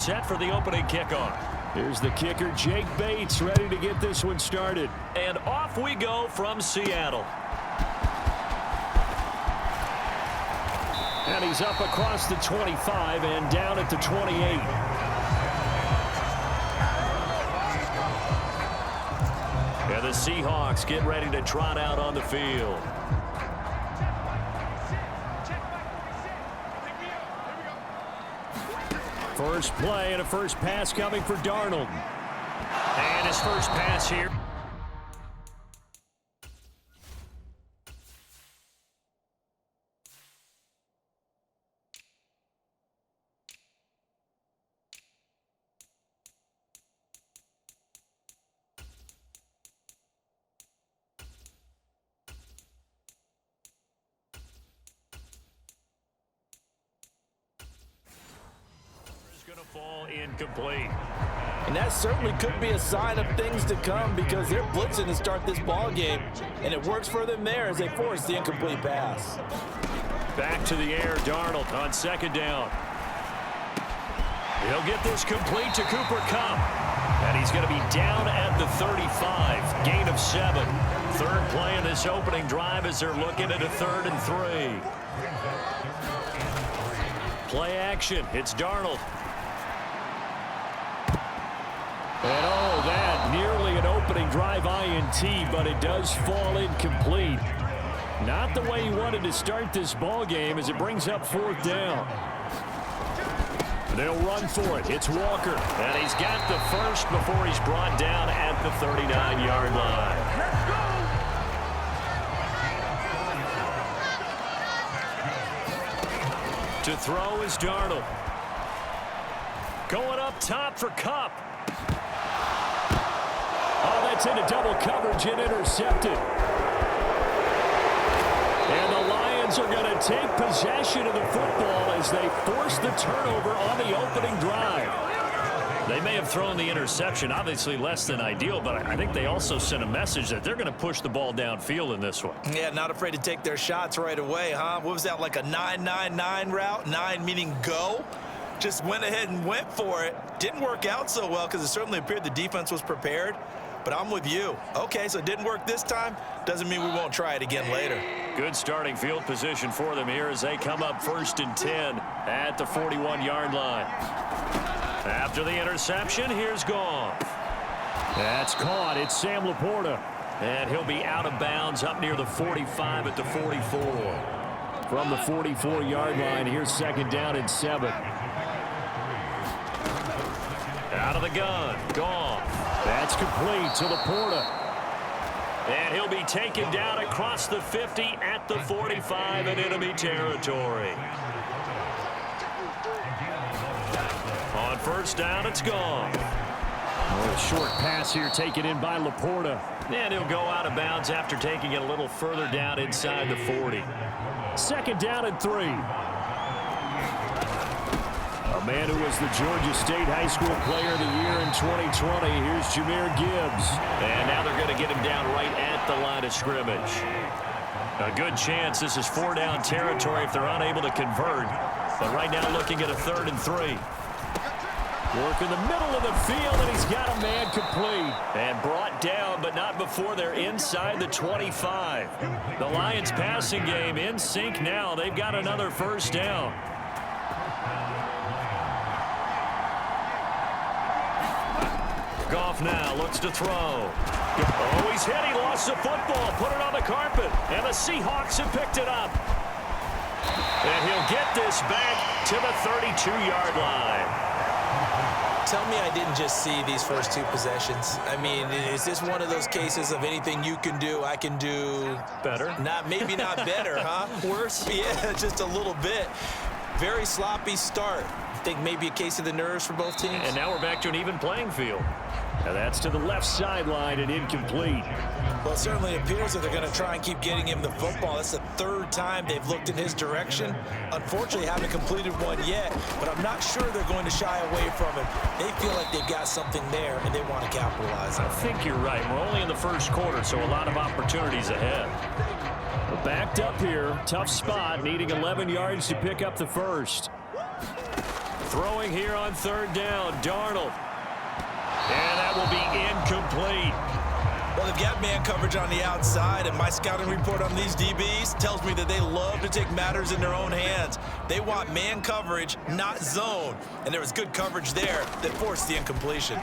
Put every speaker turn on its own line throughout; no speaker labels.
Set for the opening kickoff.
Here's the kicker, Jake Bates, ready to get this one started.
And off we go from Seattle.
And he's up across the 25 and down at the 28.
And the Seahawks get ready to trot out on the field.
First play and a first pass coming for Darnold.
And his first pass here. Going to fall incomplete.
And that certainly could be a sign of things to come because they're blitzing to start this ball game, and it works for them there as they force the incomplete pass.
Back to the air, Darnold on second down. He'll get this complete to Cooper Kupp. And he's going to be down at the 35. Gain of 7. Third play in this opening drive as they're looking at a 3rd and 3. Play action. It's Darnold.
And oh, that nearly an opening drive INT, but it does fall incomplete. Not the way he wanted to start this ball game as it brings up 4th down. They'll run for it. It's Walker.
And he's got the first before he's brought down at the 39-yard line. To throw is Darnold. Going up top for Kupp.
Oh, that's into double coverage and intercepted. And the Lions are going to take possession of the football as they force the turnover on the opening drive.
They may have thrown the interception, obviously less than ideal, but I think they also sent a message that they're going to push the ball downfield in this one.
Yeah, not afraid to take their shots right away, huh? What was that, like a 9-9-9 route? 9 meaning go? Just went ahead and went for it. Didn't work out so well because it certainly appeared the defense was prepared. But I'm with you. Okay, so it didn't work this time. Doesn't mean we won't try it again later.
Good starting field position for them here as they come up 1st and 10 at the 41-yard line. After the interception, here's Goff.
That's caught. It's Sam Laporta.
And he'll be out of bounds up near the 45 at the 44.
From the 44-yard line, here's 2nd down and 7.
Out of the gun, Goff.
That's complete to Laporta.
And he'll be taken down across the 50 at the 45 in enemy territory. On 1st down, it's Goff.
A short pass here taken in by Laporta.
And he'll go out of bounds after taking it a little further down inside the 40.
2nd down and 3. A man who was the Georgia State High School Player of the Year in 2020. Here's Jahmyr Gibbs.
And now they're going to get him down right at the line of scrimmage. A good chance this is 4-down territory if they're unable to convert. But right now looking at a 3rd and 3.
Work in the middle of the field, and he's got a man complete.
And brought down, but not before they're inside the 25. The Lions passing game in sync now. They've got another 1st down. Goff now looks to throw. Oh, he's hit. He lost the football. Put it on the carpet. And the Seahawks have picked it up. And he'll get this back to the 32-yard line.
Tell me I didn't just see these first 2 possessions. I mean, is this one of those cases of anything you can do, I can do
better?
Maybe not better, huh?
Worse?
Yeah, just a little bit. Very sloppy start. I think maybe a case of the nerves for both teams.
And now we're back to an even playing field.
Now that's to the left sideline and incomplete.
Well, it certainly appears that they're going to try and keep getting him the football. That's the 3rd time they've looked in his direction. Unfortunately, haven't completed one yet, but I'm not sure they're going to shy away from it. They feel like they've got something there, and they want to capitalize on it.
I think you're right. We're only in the 1st quarter, so a lot of opportunities ahead.
Backed up here. Tough spot, needing 11 yards to pick up the first. Throwing here on third down, Darnold. And that will be incomplete.
Well, they've got man coverage on the outside, and my scouting report on these DBs tells me that they love to take matters in their own hands. They want man coverage, not zone. And there was good coverage there that forced the incompletion.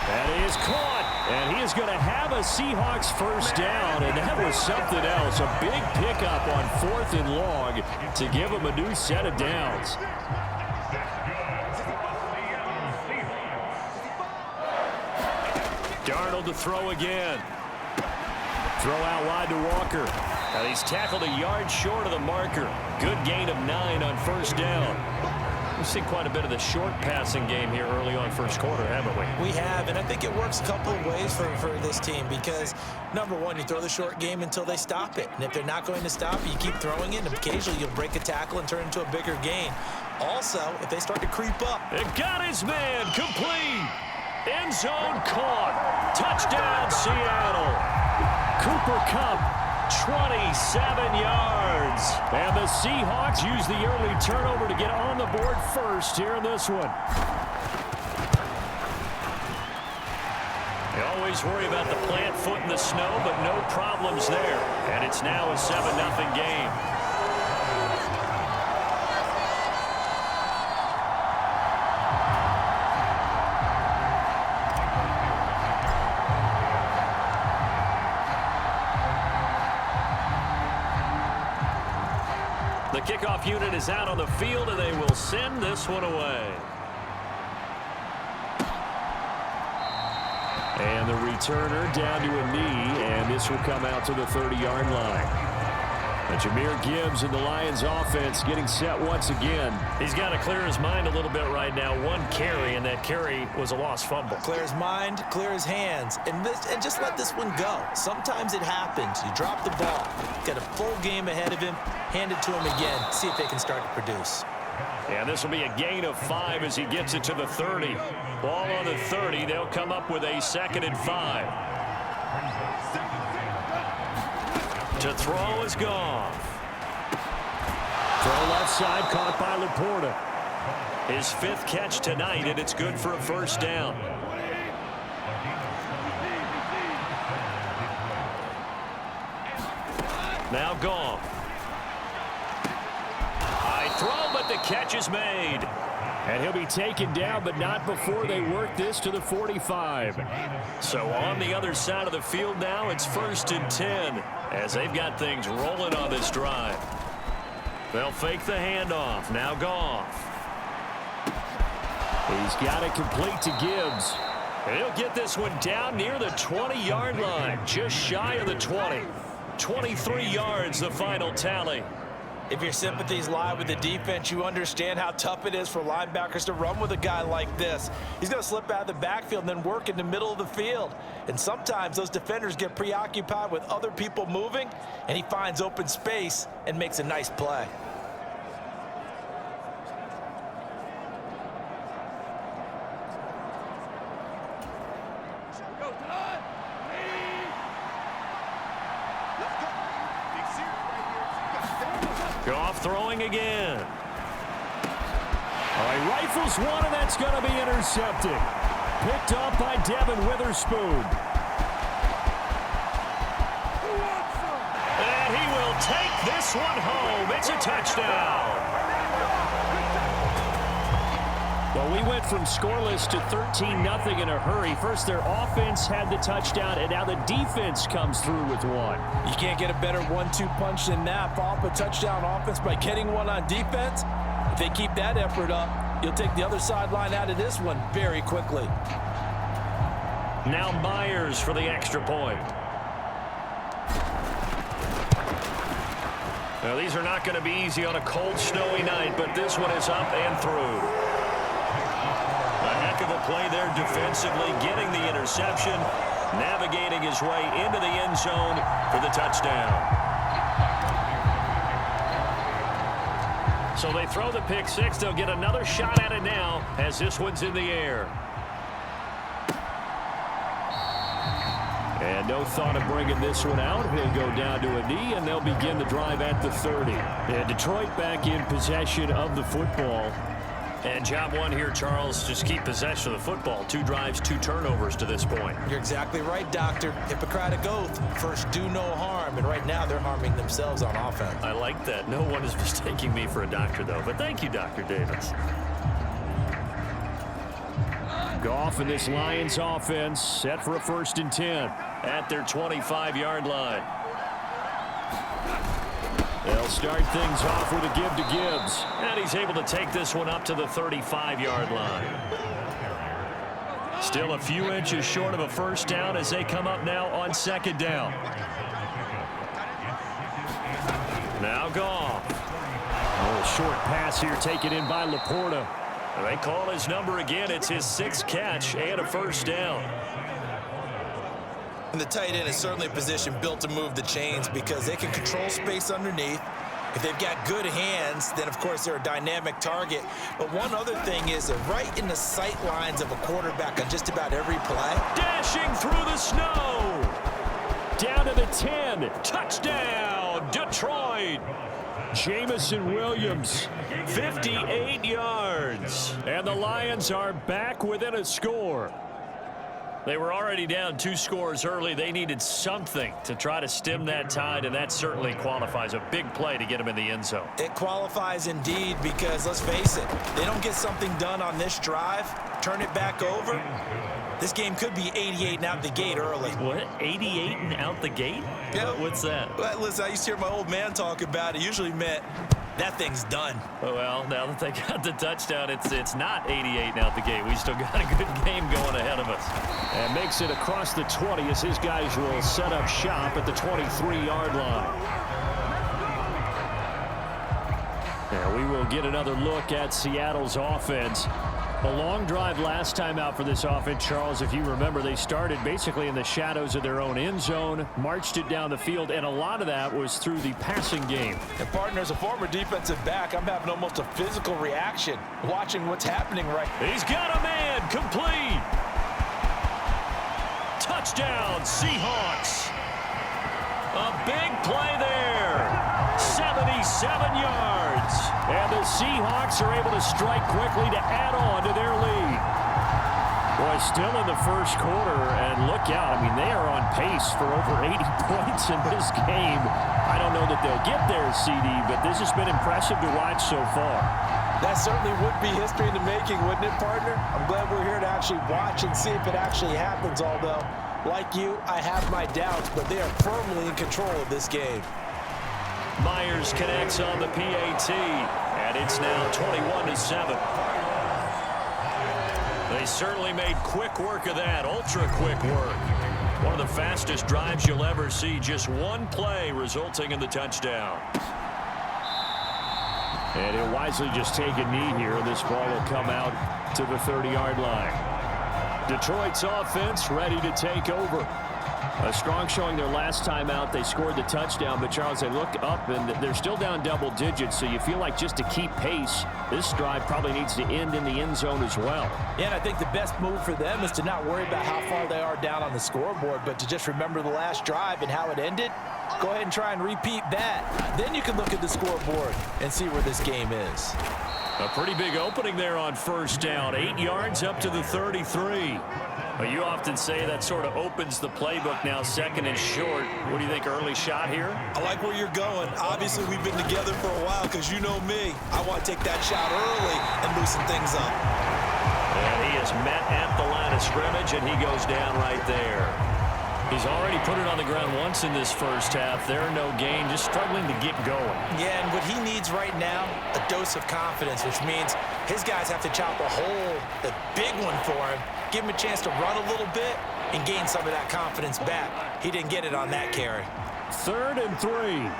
That is caught, and he is going to have a Seahawks first down, and that was something else. A big pickup on 4th and long to give him a new set of downs. Darnold to throw again. Throw out wide to Walker. Now he's tackled a yard short of the marker. Good gain of 9 on first down. We've seen quite a bit of the short passing game here early on first quarter, haven't we?
We have, and I think it works a couple of ways for this team because, number one, you throw the short game until they stop it. And if they're not going to stop it, you keep throwing it, and occasionally you'll break a tackle and turn it into a bigger gain. Also, if they start to creep up.
It got his man complete. End zone caught. Touchdown, Seattle. Cooper Kupp, 27 yards. And the Seahawks use the early turnover to get on the board first here in this one. They always worry about the plant foot in the snow, but no problems there. And it's now a 7-0 game. The kickoff unit is out on the field, and they will send this one away. And the returner down to a knee, and this will come out to the 30-yard line. And Jahmyr Gibbs and the Lions offense getting set once again. He's got to clear his mind a little bit right now. One carry, and that carry was a lost fumble.
Clear his mind, clear his hands, and just let this one go. Sometimes it happens. You drop the ball. Got a full game ahead of him. Hand it to him again. See if they can start to produce.
And this will be a gain of 5 as he gets it to the 30. Ball on the 30. They'll come up with a 2nd and 5. To throw is Goff. Throw left side, caught by Laporta. His 5th catch tonight, and it's good for a first down. Now Goff. High throw, but the catch is made. And he'll be taken down, but not before they work this to the 45. So on the other side of the field now, it's 1st and 10 as they've got things rolling on this drive. They'll fake the handoff. Now Goff. He's got it complete to Gibbs. And he'll get this one down near the 20-yard line, just shy of the 20. 23 yards, the final tally.
If your sympathies lie with the defense, you understand how tough it is for linebackers to run with a guy like this. He's going to slip out of the backfield and then work in the middle of the field. And sometimes those defenders get preoccupied with other people moving, and he finds open space and makes a nice play.
Goff throwing again. All right, rifles one, and that's going to be intercepted. Picked up by Devin Witherspoon. And he will take this one home. It's a touchdown. Well, we went from scoreless to 13-0 in a hurry. First, their offense had the touchdown, and now the defense comes through with one.
You can't get a better 1-2 punch than that. Follow up a touchdown offense by getting one on defense. If they keep that effort up, you'll take the other sideline out of this one very quickly.
Now Myers for the extra point. Now, these are not going to be easy on a cold, snowy night, but this one is up and through. A heck of a play there defensively, getting the interception, navigating his way into the end zone for the touchdown. So they throw the pick six. They'll get another shot at it now as this one's in the air. And no thought of bringing this one out. He'll go down to a knee, and they'll begin the drive at the 30. And Detroit back in possession of the football.
And job one here, Charles, just keep possession of the football. 2 drives, 2 turnovers to this point.
You're exactly right, Doctor. Hippocratic oath. First, do no harm. And right now, they're harming themselves on offense.
I like that. No one is mistaking me for a doctor, though. But thank you, Dr. Davis.
Goff and this Lions offense set for a 1st and 10.
At their 25-yard line.
They'll start things off with a give to Gibbs.
And he's able to take this one up to the 35-yard line. Still a few inches short of a 1st down as they come up now on 2nd down. Now Goff.
A little short pass here taken in by Laporta.
They call his number again. It's his 6th catch and a 1st down.
And the tight end is certainly a position built to move the chains because they can control space underneath. If they've got good hands, then, of course, they're a dynamic target. But one other thing is they're right in the sight lines of a quarterback on just about every play.
Dashing through the snow.
Down to the 10.
Touchdown, Detroit.
Jamison Williams.
58 yards.
And the Lions are back within a score.
They were already down 2 scores early. They needed something to try to stem that tide, and that certainly qualifies. A big play to get them in the end zone.
It qualifies indeed because, let's face it, they don't get something done on this drive, turn it back over, this game could be 88 and out the gate early.
What? 88 and out the gate?
Yeah.
What's that?
Well, listen, I used to hear my old man talk about it. It usually meant that thing's done.
Well, now that they got the touchdown, it's not 88 and out the gate. We still got a good game going ahead of us.
And makes it across the 20 as his guys will set up shop at the 23-yard line. And we will get another look at Seattle's offense. A long drive last time out for this offense, Charles. If you remember, they started basically in the shadows of their own end zone, marched it down the field, and a lot of that was through the passing game.
And, partner, as a former defensive back, I'm having almost a physical reaction watching what's happening right now.
He's got a man complete. Touchdown, Seahawks. A big play there. 77 yards.
And the Seahawks are able to strike quickly to add on to their lead. Boy, still in the first quarter, and look out. I mean, they are on pace for over 80 points in this game. I don't know that they'll get there, CD, but this has been impressive to watch so far.
That certainly would be history in the making, wouldn't it, partner? I'm glad we're here to actually watch and see if it actually happens, although, like you, I have my doubts, but they are firmly in control of this game.
Myers connects on the PAT, and it's now 21-7. They certainly made quick work of that, ultra-quick work. One of the fastest drives you'll ever see, just one play resulting in the touchdown.
And he'll wisely just take a knee here. This ball will come out to the 30-yard line. Detroit's offense ready to take over. A strong showing their last time out. They scored the touchdown, but Charles, they look up and they're still down double digits, so you feel like just to keep pace, this drive probably needs to end in the end zone as well.
Yeah, and I think the best move for them is to not worry about how far they are down on the scoreboard, but to just remember the last drive and how it ended. Go ahead and try and repeat that. Then you can look at the scoreboard and see where this game is.
A pretty big opening there on 1st down. 8 yards up to the 33. Well, you often say that sort of opens the playbook now, 2nd and short. What do you think, early shot here?
I like where you're going. Obviously, we've been together for a while because you know me. I want to take that shot early and loosen things up.
And he is met at the line of scrimmage, and he goes down right there. He's already put it on the ground once in this first half. There, no gain, just struggling to get going.
Yeah, and what he needs right now, a dose of confidence, which means his guys have to chop a hole, the big one for him, give him a chance to run a little bit and gain some of that confidence back. He didn't get it on that carry.
3rd and 3.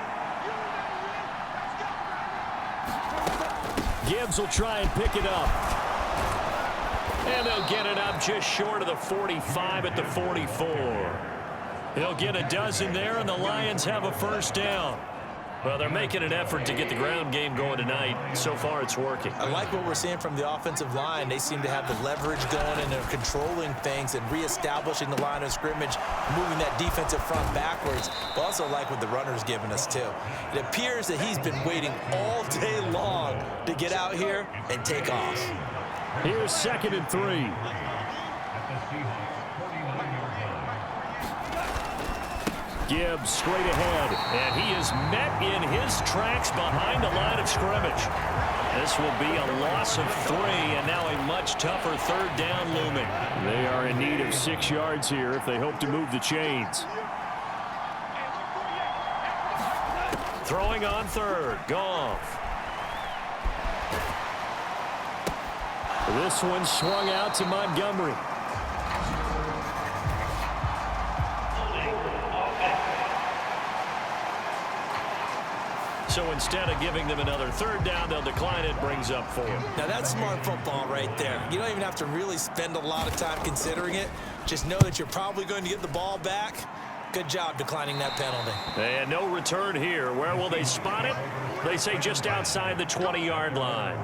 Gibbs will try and pick it up.
And they'll get it up just short of the 45 at the 44. He'll get a dozen there, and the Lions have a 1st down. Well, they're making an effort to get the ground game going tonight. So far, it's working.
I like what we're seeing from the offensive line. They seem to have the leverage going, and they're controlling things and reestablishing the line of scrimmage, moving that defensive front backwards. But also like what the runner's giving us, too. It appears that he's been waiting all day long to get out here and take off.
Here's 2nd and 3. Gibbs straight ahead, and he is met in his tracks behind the line of scrimmage. This will be a loss of 3, and now a much tougher 3rd down looming. They are in need of 6 yards here if they hope to move the chains.
Throwing on 3rd, Goff.
This one swung out to Montgomery.
So instead of giving them another 3rd down, they'll decline it, brings up 4.
Now, that's smart football right there. You don't even have to really spend a lot of time considering it. Just know that you're probably going to get the ball back. Good job declining that penalty.
And no return here. Where will they spot it? They say just outside the 20-yard line.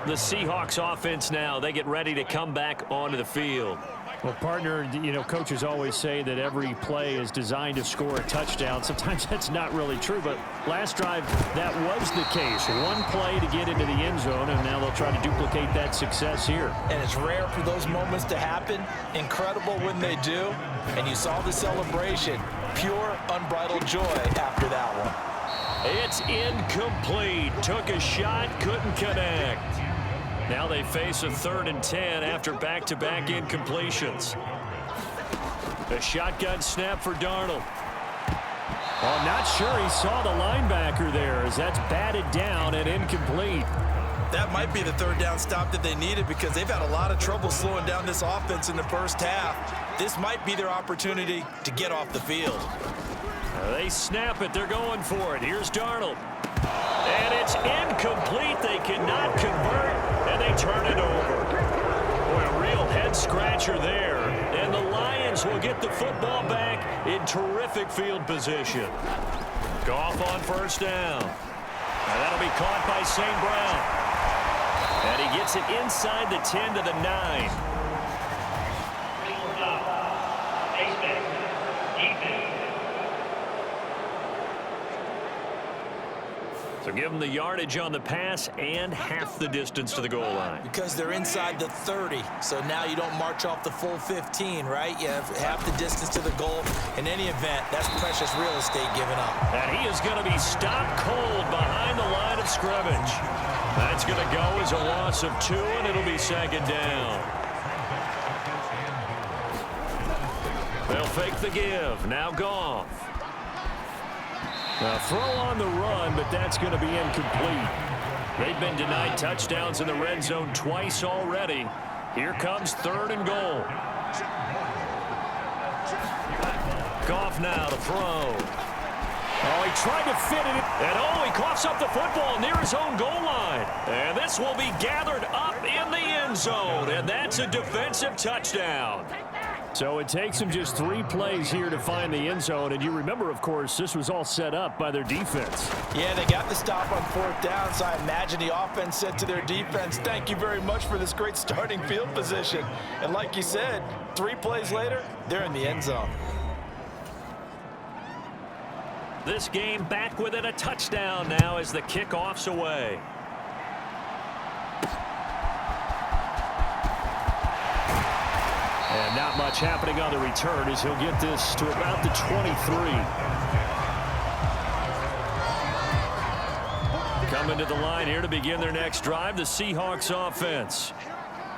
The Seahawks offense now, they get ready to come back onto the field.
Well, partner, you know, coaches always say that every play is designed to score a touchdown. Sometimes that's not really true, but last drive, that was the case. One play to get into the end zone, and now they'll try to duplicate that success here.
And it's rare for those moments to happen. Incredible when they do. And you saw the celebration. Pure, unbridled joy after that one.
It's incomplete. Took a shot, couldn't connect. Now they face a 3rd and 10 after back-to-back incompletions. A shotgun snap for Darnold.
Oh, not sure he saw the linebacker there as that's batted down and incomplete.
That might be the 3rd down stop that they needed because they've had a lot of trouble slowing down this offense in the first half. This might be their opportunity to get off the field.
They snap it. They're going for it. Here's Darnold. And it's incomplete. They cannot convert, and they turn it over. Boy, a real head-scratcher there. And the Lions will get the football back in terrific field position. Goff on 1st down. And that'll be caught by St. Brown. And he gets it inside the 10 to the 9. So give them the yardage on the pass and half the distance to the goal line.
Because they're inside the 30, so now you don't march off the full 15, right? You have half the distance to the goal. In any event, that's precious real estate given up.
And he is going to be stopped cold behind the line of scrimmage. That's going to go as a loss of 2, and it'll be 2nd down. They'll fake the give. Now Goff.
A throw on the run, but that's going to be incomplete.
They've been denied touchdowns in the red zone twice already. Here comes 3rd and goal. Goff now to throw.
Oh, he tried to fit it.
And he coughs up the football near his own goal line. And this will be gathered up in the end zone. And that's a defensive touchdown.
So it takes them just 3 plays here to find the end zone. And you remember, of course, this was all set up by their defense.
Yeah, they got the stop on 4th down, so I imagine the offense said to their defense, thank you very much for this great starting field position. And like you said, 3 plays later, they're in the end zone.
This game back within a touchdown now as the kickoff's away.
And not much happening on the return as he'll get this to about the 23.
Coming to the line here to begin their next drive, the Seahawks offense.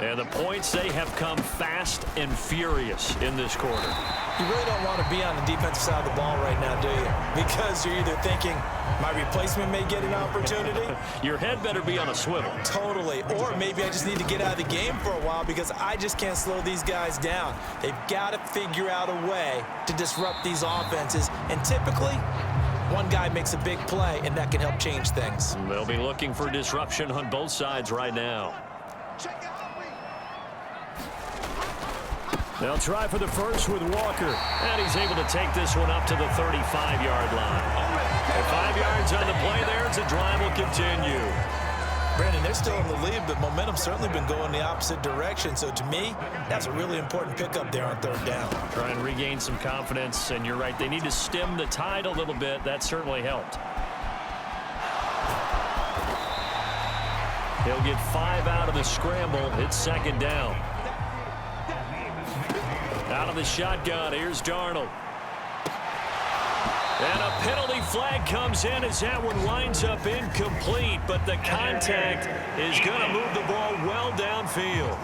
And the points, they have come fast and furious in this quarter.
You really don't want to be on the defensive side of the ball right now, do you? Because you're either thinking, my replacement may get an opportunity.
Your head better be on a swivel.
Totally. Or maybe I just need to get out of the game for a while because I just can't slow these guys down. They've got to figure out a way to disrupt these offenses. And typically, one guy makes a big play, and that can help change things.
They'll be looking for disruption on both sides right now.
They'll try for the first with Walker.
And he's able to take this one up to the 35-yard line.
And 5 yards on the play there as the drive will continue.
Brandon, they're still in the lead, but momentum's certainly been going the opposite direction. So to me, that's a really important pickup there on third down.
Try and regain some confidence, and you're right. They need to stem the tide a little bit. That certainly helped. He'll get 5 out of the scramble. It's second down. Out of the shotgun, here's Darnold. And a penalty flag comes in as that one winds up incomplete, but the contact is going to move the ball well downfield.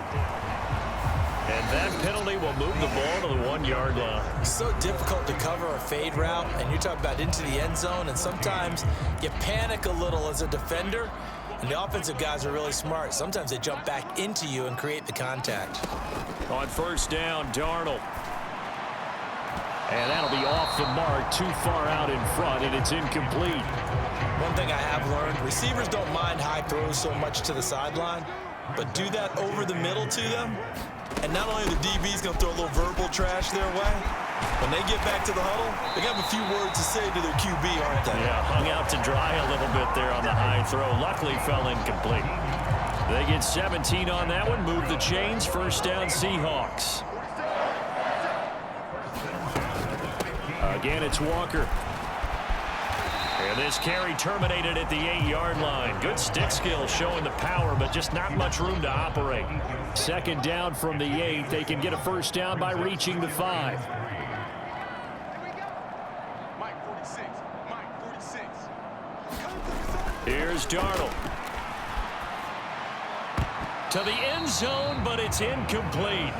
And that penalty will move the ball to the 1-yard line.
It's so difficult to cover a fade route, and you're talking about into the end zone, and sometimes you panic a little as a defender, and the offensive guys are really smart. Sometimes they jump back into you and create the contact.
On first down, Darnold. And that'll be off the mark, too far out in front, and it's incomplete.
One thing I have learned, receivers don't mind high throws so much to the sideline, but do that over the middle to them, and not only the DB's going to throw a little verbal trash their way, when they get back to the huddle, they have a few words to say to their QB, aren't they?
Yeah, hung out to dry a little bit there on the high throw. Luckily fell incomplete. They get 17 on that one, move the chains, first down Seahawks. Again, it's Walker. And this carry terminated at the 8-yard line. Good stick skill showing the power, but just not much room to operate. Second down from the 8. They can get a first down by reaching the 5. Here's Darnold. To the end zone, but it's incomplete.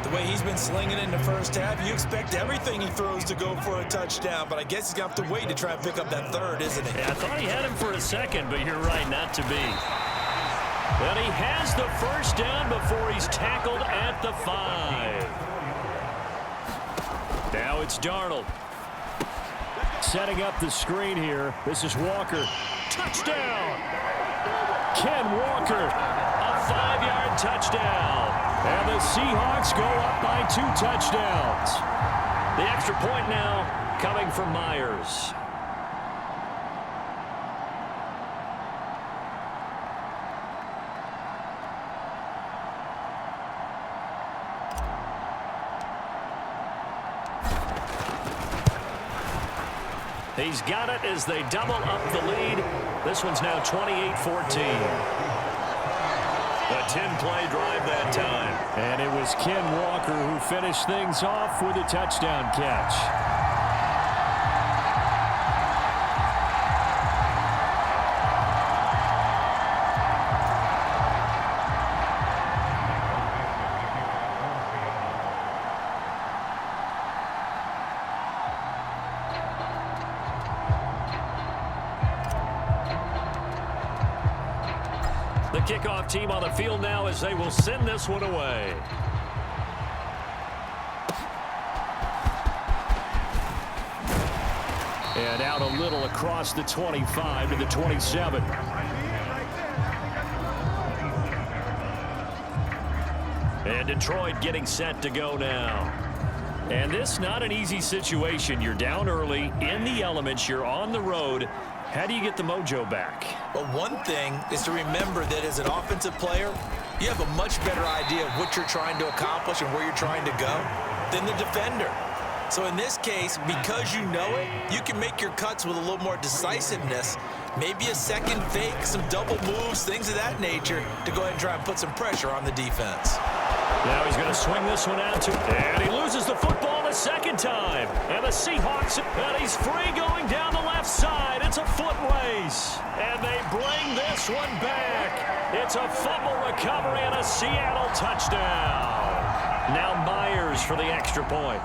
The way he's been slinging in the first half, you expect everything he throws to go for a touchdown, but I guess he's going to have to wait to try and pick up that third, isn't he?
Yeah, I thought he had him for a second, but you're right, not to be. But he has the first down before he's tackled at the 5. Now it's Darnold. Setting up the screen here. This is Walker. Touchdown! Ken Walker, a 5-yard touchdown. And the Seahawks go up by 2 touchdowns. The extra point now coming from Myers. He's got it as they double up the lead. This one's now 28-14. A 10-play drive that time. And it was Ken Walker who finished things off with a touchdown catch. The kickoff team on the field now as they will send this one away. And out a little across the 25 to the 27. And Detroit getting set to go now. And this not an easy situation. You're down early, in the elements, you're on the road. How do you get the mojo back?
Well, one thing is to remember that as an offensive player, you have a much better idea of what you're trying to accomplish and where you're trying to go than the defender. So in this case, because you know it, you can make your cuts with a little more decisiveness, maybe a second fake, some double moves, things of that nature, to go ahead and try and put some pressure on the defense.
Now he's going to swing this one out to, and he loses the football the second time. And the Seahawks, and he's free going down the left side. It's a foot race, and they bring this one back. It's a fumble recovery and a Seattle touchdown. Now Myers for the extra point.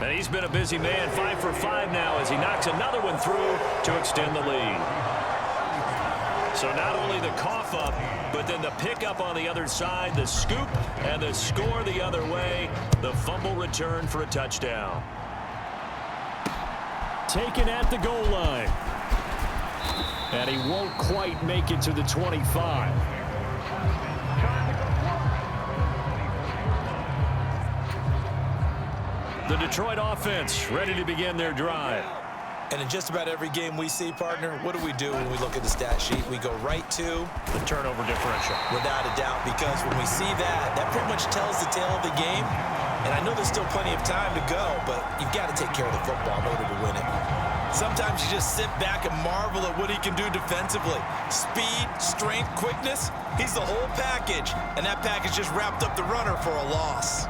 And he's been a busy man, 5 for 5 now as he knocks another one through to extend the lead. So not only the cough up, but then the pickup on the other side, the scoop, and the score the other way, the fumble return for a touchdown. Taken at the goal line. And he won't quite make it to the 25. The Detroit offense ready to begin their drive.
And in just about every game we see, partner, what do when we look at the stat sheet? We go right to
the turnover differential.
Without a doubt, because when we see that, that pretty much tells the tale of the game. And I know there's still plenty of time to go, but you've got to take care of the football in order to win it. Sometimes you just sit back and marvel at what he can do defensively. Speed, strength, quickness, he's the whole package. And that package just wrapped up the runner for a loss.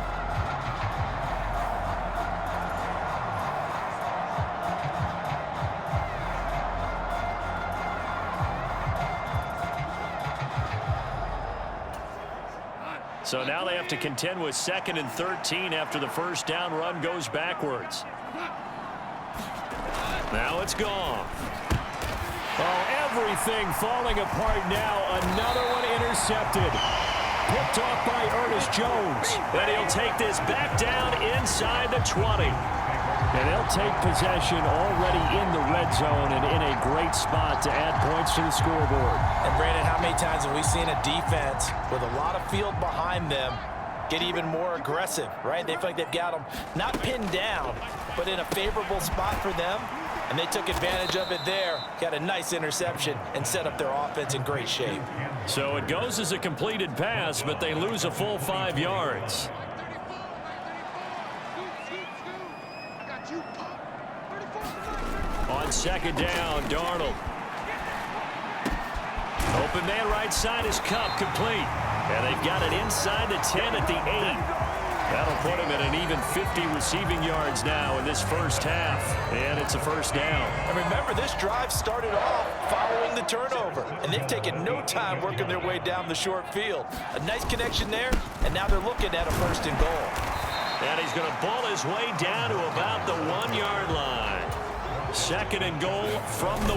So now they have to contend with 2nd and 13 after the first down run goes backwards. Now it's gone. Oh, everything falling apart now. Another one intercepted. Picked off by Ernest Jones.
And he'll take this back down inside the 20.
And they'll take possession already in the red zone and in a great spot to add points to the scoreboard.
And Brandon, how many times have we seen a defense with a lot of field behind them get even more aggressive, right? They feel like they've got them not pinned down, but in a favorable spot for them. And they took advantage of it there. Got a nice interception and set up their offense in great shape.
So it goes as a completed pass, but they lose a full 5 yards. On 2nd down, Darnold. Open man right side is Kupp, complete. And they've got it inside the 10 at the 8. That'll put him at an even 50 receiving yards now in this first half. And it's a first down.
And remember, this drive started off following the turnover. And they've taken no time working their way down the short field. A nice connection there, and now they're looking at a 1st and goal.
And he's going to ball his way down to about the 1-yard line. 2nd and goal from the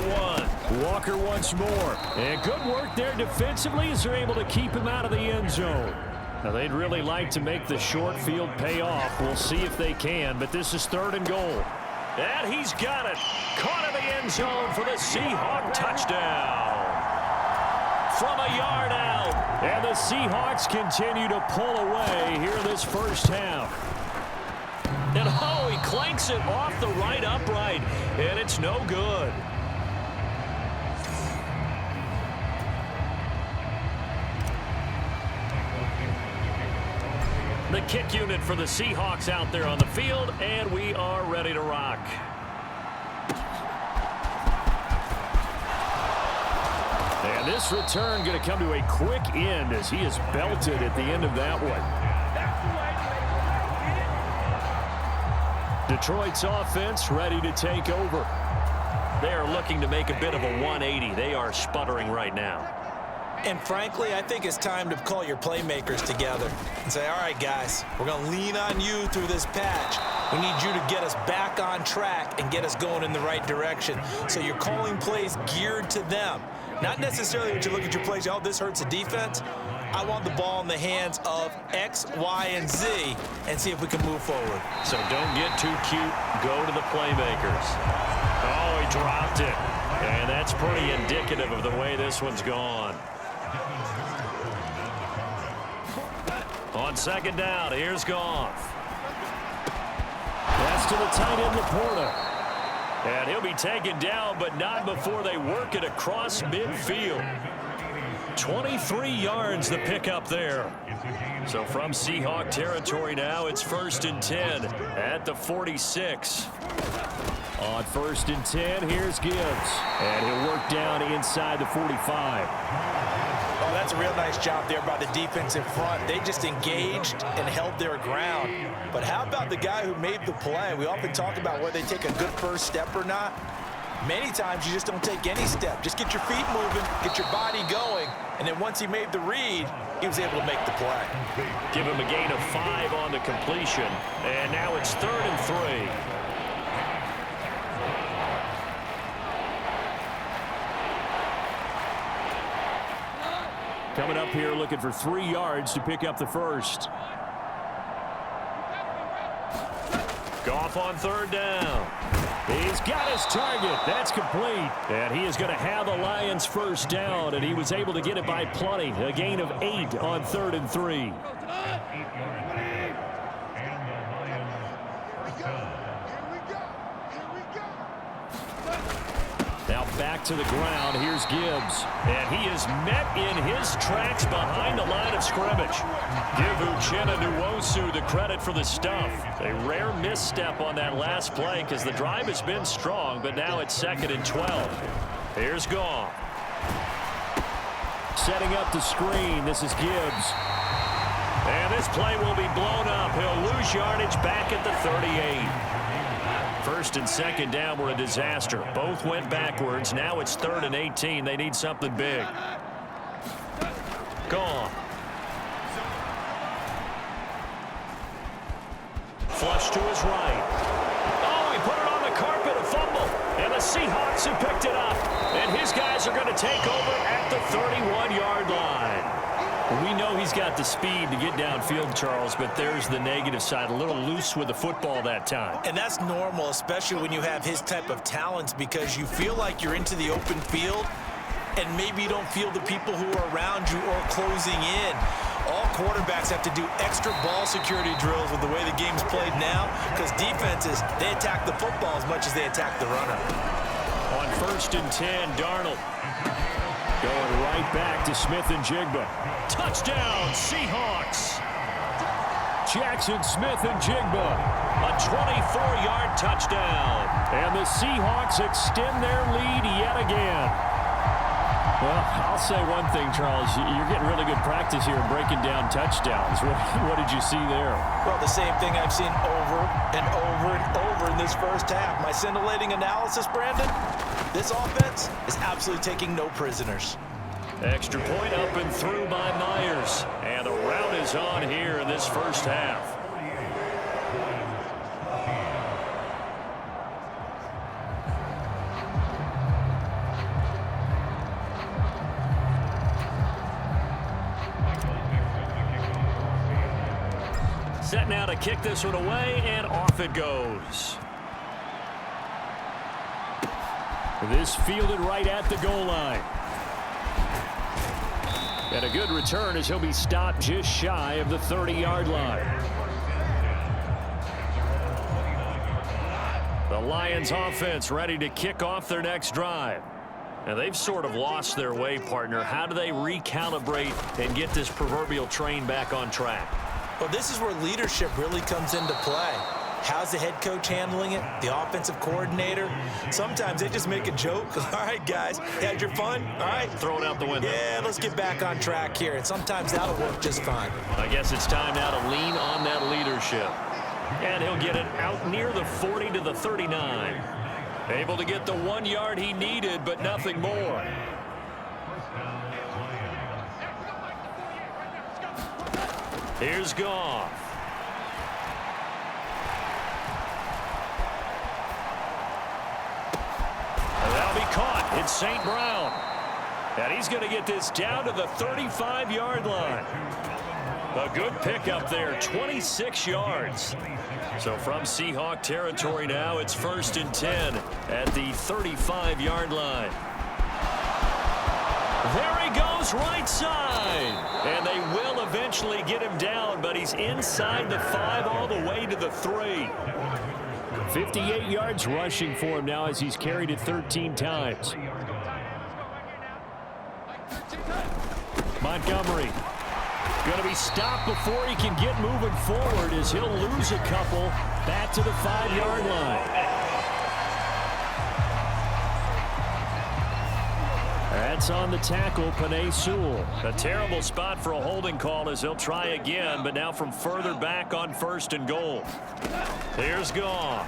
1.
Walker once more. And good work there defensively as they're able to keep him out of the end zone. Now, they'd really like to make the short field pay off. We'll see if they can, but this is 3rd and goal.
And he's got it. Caught in the end zone for the Seahawk touchdown. From a yard out.
And the Seahawks continue to pull away here in this first half.
And oh, he clanks it off the right upright. And it's no good. The kick unit for the Seahawks out there on the field, and we are ready to rock.
And this return going to come to a quick end as he is belted at the end of that one. Detroit's offense ready to take over.
They are looking to make a bit of a 180. They are sputtering right now.
And frankly, I think it's time to call your playmakers together and say, all right, guys, we're going to lean on you through this patch. We need you to get us back on track and get us going in the right direction. So you're calling plays geared to them. Not necessarily when you look at your plays, oh, this hurts the defense. I want the ball in the hands of X, Y, and Z and see if we can move forward.
So don't get too cute. Go to the playmakers. Oh, he dropped it. And that's pretty indicative of the way this one's gone. On 2nd down, here's Goff.
Pass to the tight end, Laporta.
And he'll be taken down, but not before they work it across midfield. 23 yards the pickup there. So from Seahawk territory now, it's 1st and 10 at the 46.
On 1st and 10, here's Gibbs. And he'll work down inside the 45.
Oh, that's a real nice job there by the defense in front. They just engaged and held their ground. But how about the guy who made the play? We often talk about whether they take a good first step or not. Many times you just don't take any step. Just get your feet moving, get your body going, and then once he made the read, he was able to make the play.
Give him a gain of 5 on the completion, and now it's 3rd and 3.
Coming up here looking for 3 yards to pick up the first.
Goff on 3rd down.
He's got his target. That's complete. And he is going to have the Lions first down, and he was able to get it by plenty. A gain of 8 on 3rd and 3. back to the ground. Here's Gibbs.
And he is met in his tracks behind the line of scrimmage. Give Uchenna Nwosu the credit for the stuff. A rare misstep on that last play because the drive has been strong, but now it's 2nd and 12. Here's Goff.
Setting up the screen. This is Gibbs.
And this play will be blown up. He'll lose yardage back at the 38. 1st and 2nd down were a disaster. Both went backwards. Now it's 3rd and 18. They need something big. Gone. Flush to his right. Oh, he put it on the carpet, a fumble. And the Seahawks have picked it up. And his guys are going to take over at the 31-yard line.
We know he's got the speed to get downfield, Charles, but there's the negative side. A little loose with the football that time.
And that's normal, especially when you have his type of talents, because you feel like you're into the open field and maybe you don't feel the people who are around you or closing in. All quarterbacks have to do extra ball security drills with the way the game's played now, because defenses, they attack the football as much as they attack the runner.
On 1st and 10, Darnold. Going right back to Smith-Njigba.
Touchdown, Seahawks.
Jackson Smith-Njigba.
A 24-yard touchdown.
And the Seahawks extend their lead yet again. Well, I'll say one thing, Charles. You're getting really good practice here breaking down touchdowns. What did you see there?
Well, the same thing I've seen over and over and over in this first half. My scintillating analysis, Brandon, this offense is absolutely taking no prisoners.
Extra point up and through by Myers. And the rout is on here in this first half. Set now to kick this one away, and off it goes.
This fielded right at the goal line. And a good return as he'll be stopped just shy of the 30-yard line.
The Lions offense ready to kick off their next drive. And they've sort of lost their way, partner. How do they recalibrate and get this proverbial train back on track?
Well, this is where leadership really comes into play. How's the head coach handling it? The offensive coordinator? Sometimes they just make a joke. All right, guys, had your fun? All right.
Throw it out the window.
Yeah, let's get back on track here. And sometimes that'll work just fine.
I guess it's time now to lean on that leadership. And he'll get it out near the 40 to the 39. Able to get the 1 yard he needed, but nothing more. Here's Goff. That'll be caught. It's St. Brown. And he's going to get this down to the 35-yard line. A good pickup there, 26 yards. So from Seahawk territory now, it's 1st and 10 at the 35-yard line. There he goes, right side. And they will eventually get him down, but he's inside the 5 all the way to the 3.
58 yards rushing for him now as he's carried it 13 times. Montgomery going to be stopped before he can get moving forward as he'll lose a couple back to the 5-yard line. That's on the tackle, Penei Sewell.
A terrible spot for a holding call as he'll try again, but now from further back on 1st and goal. Here's Goff.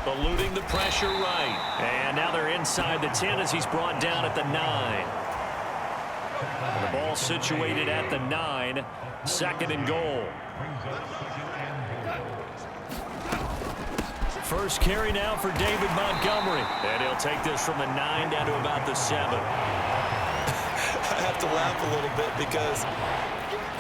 Eluding the pressure right. And now they're inside the 10 as he's brought down at the 9. And the ball situated at the 9. 2nd and goal. First carry now for David Montgomery. And he'll take this from the 9 down to about the 7.
I have to laugh a little bit because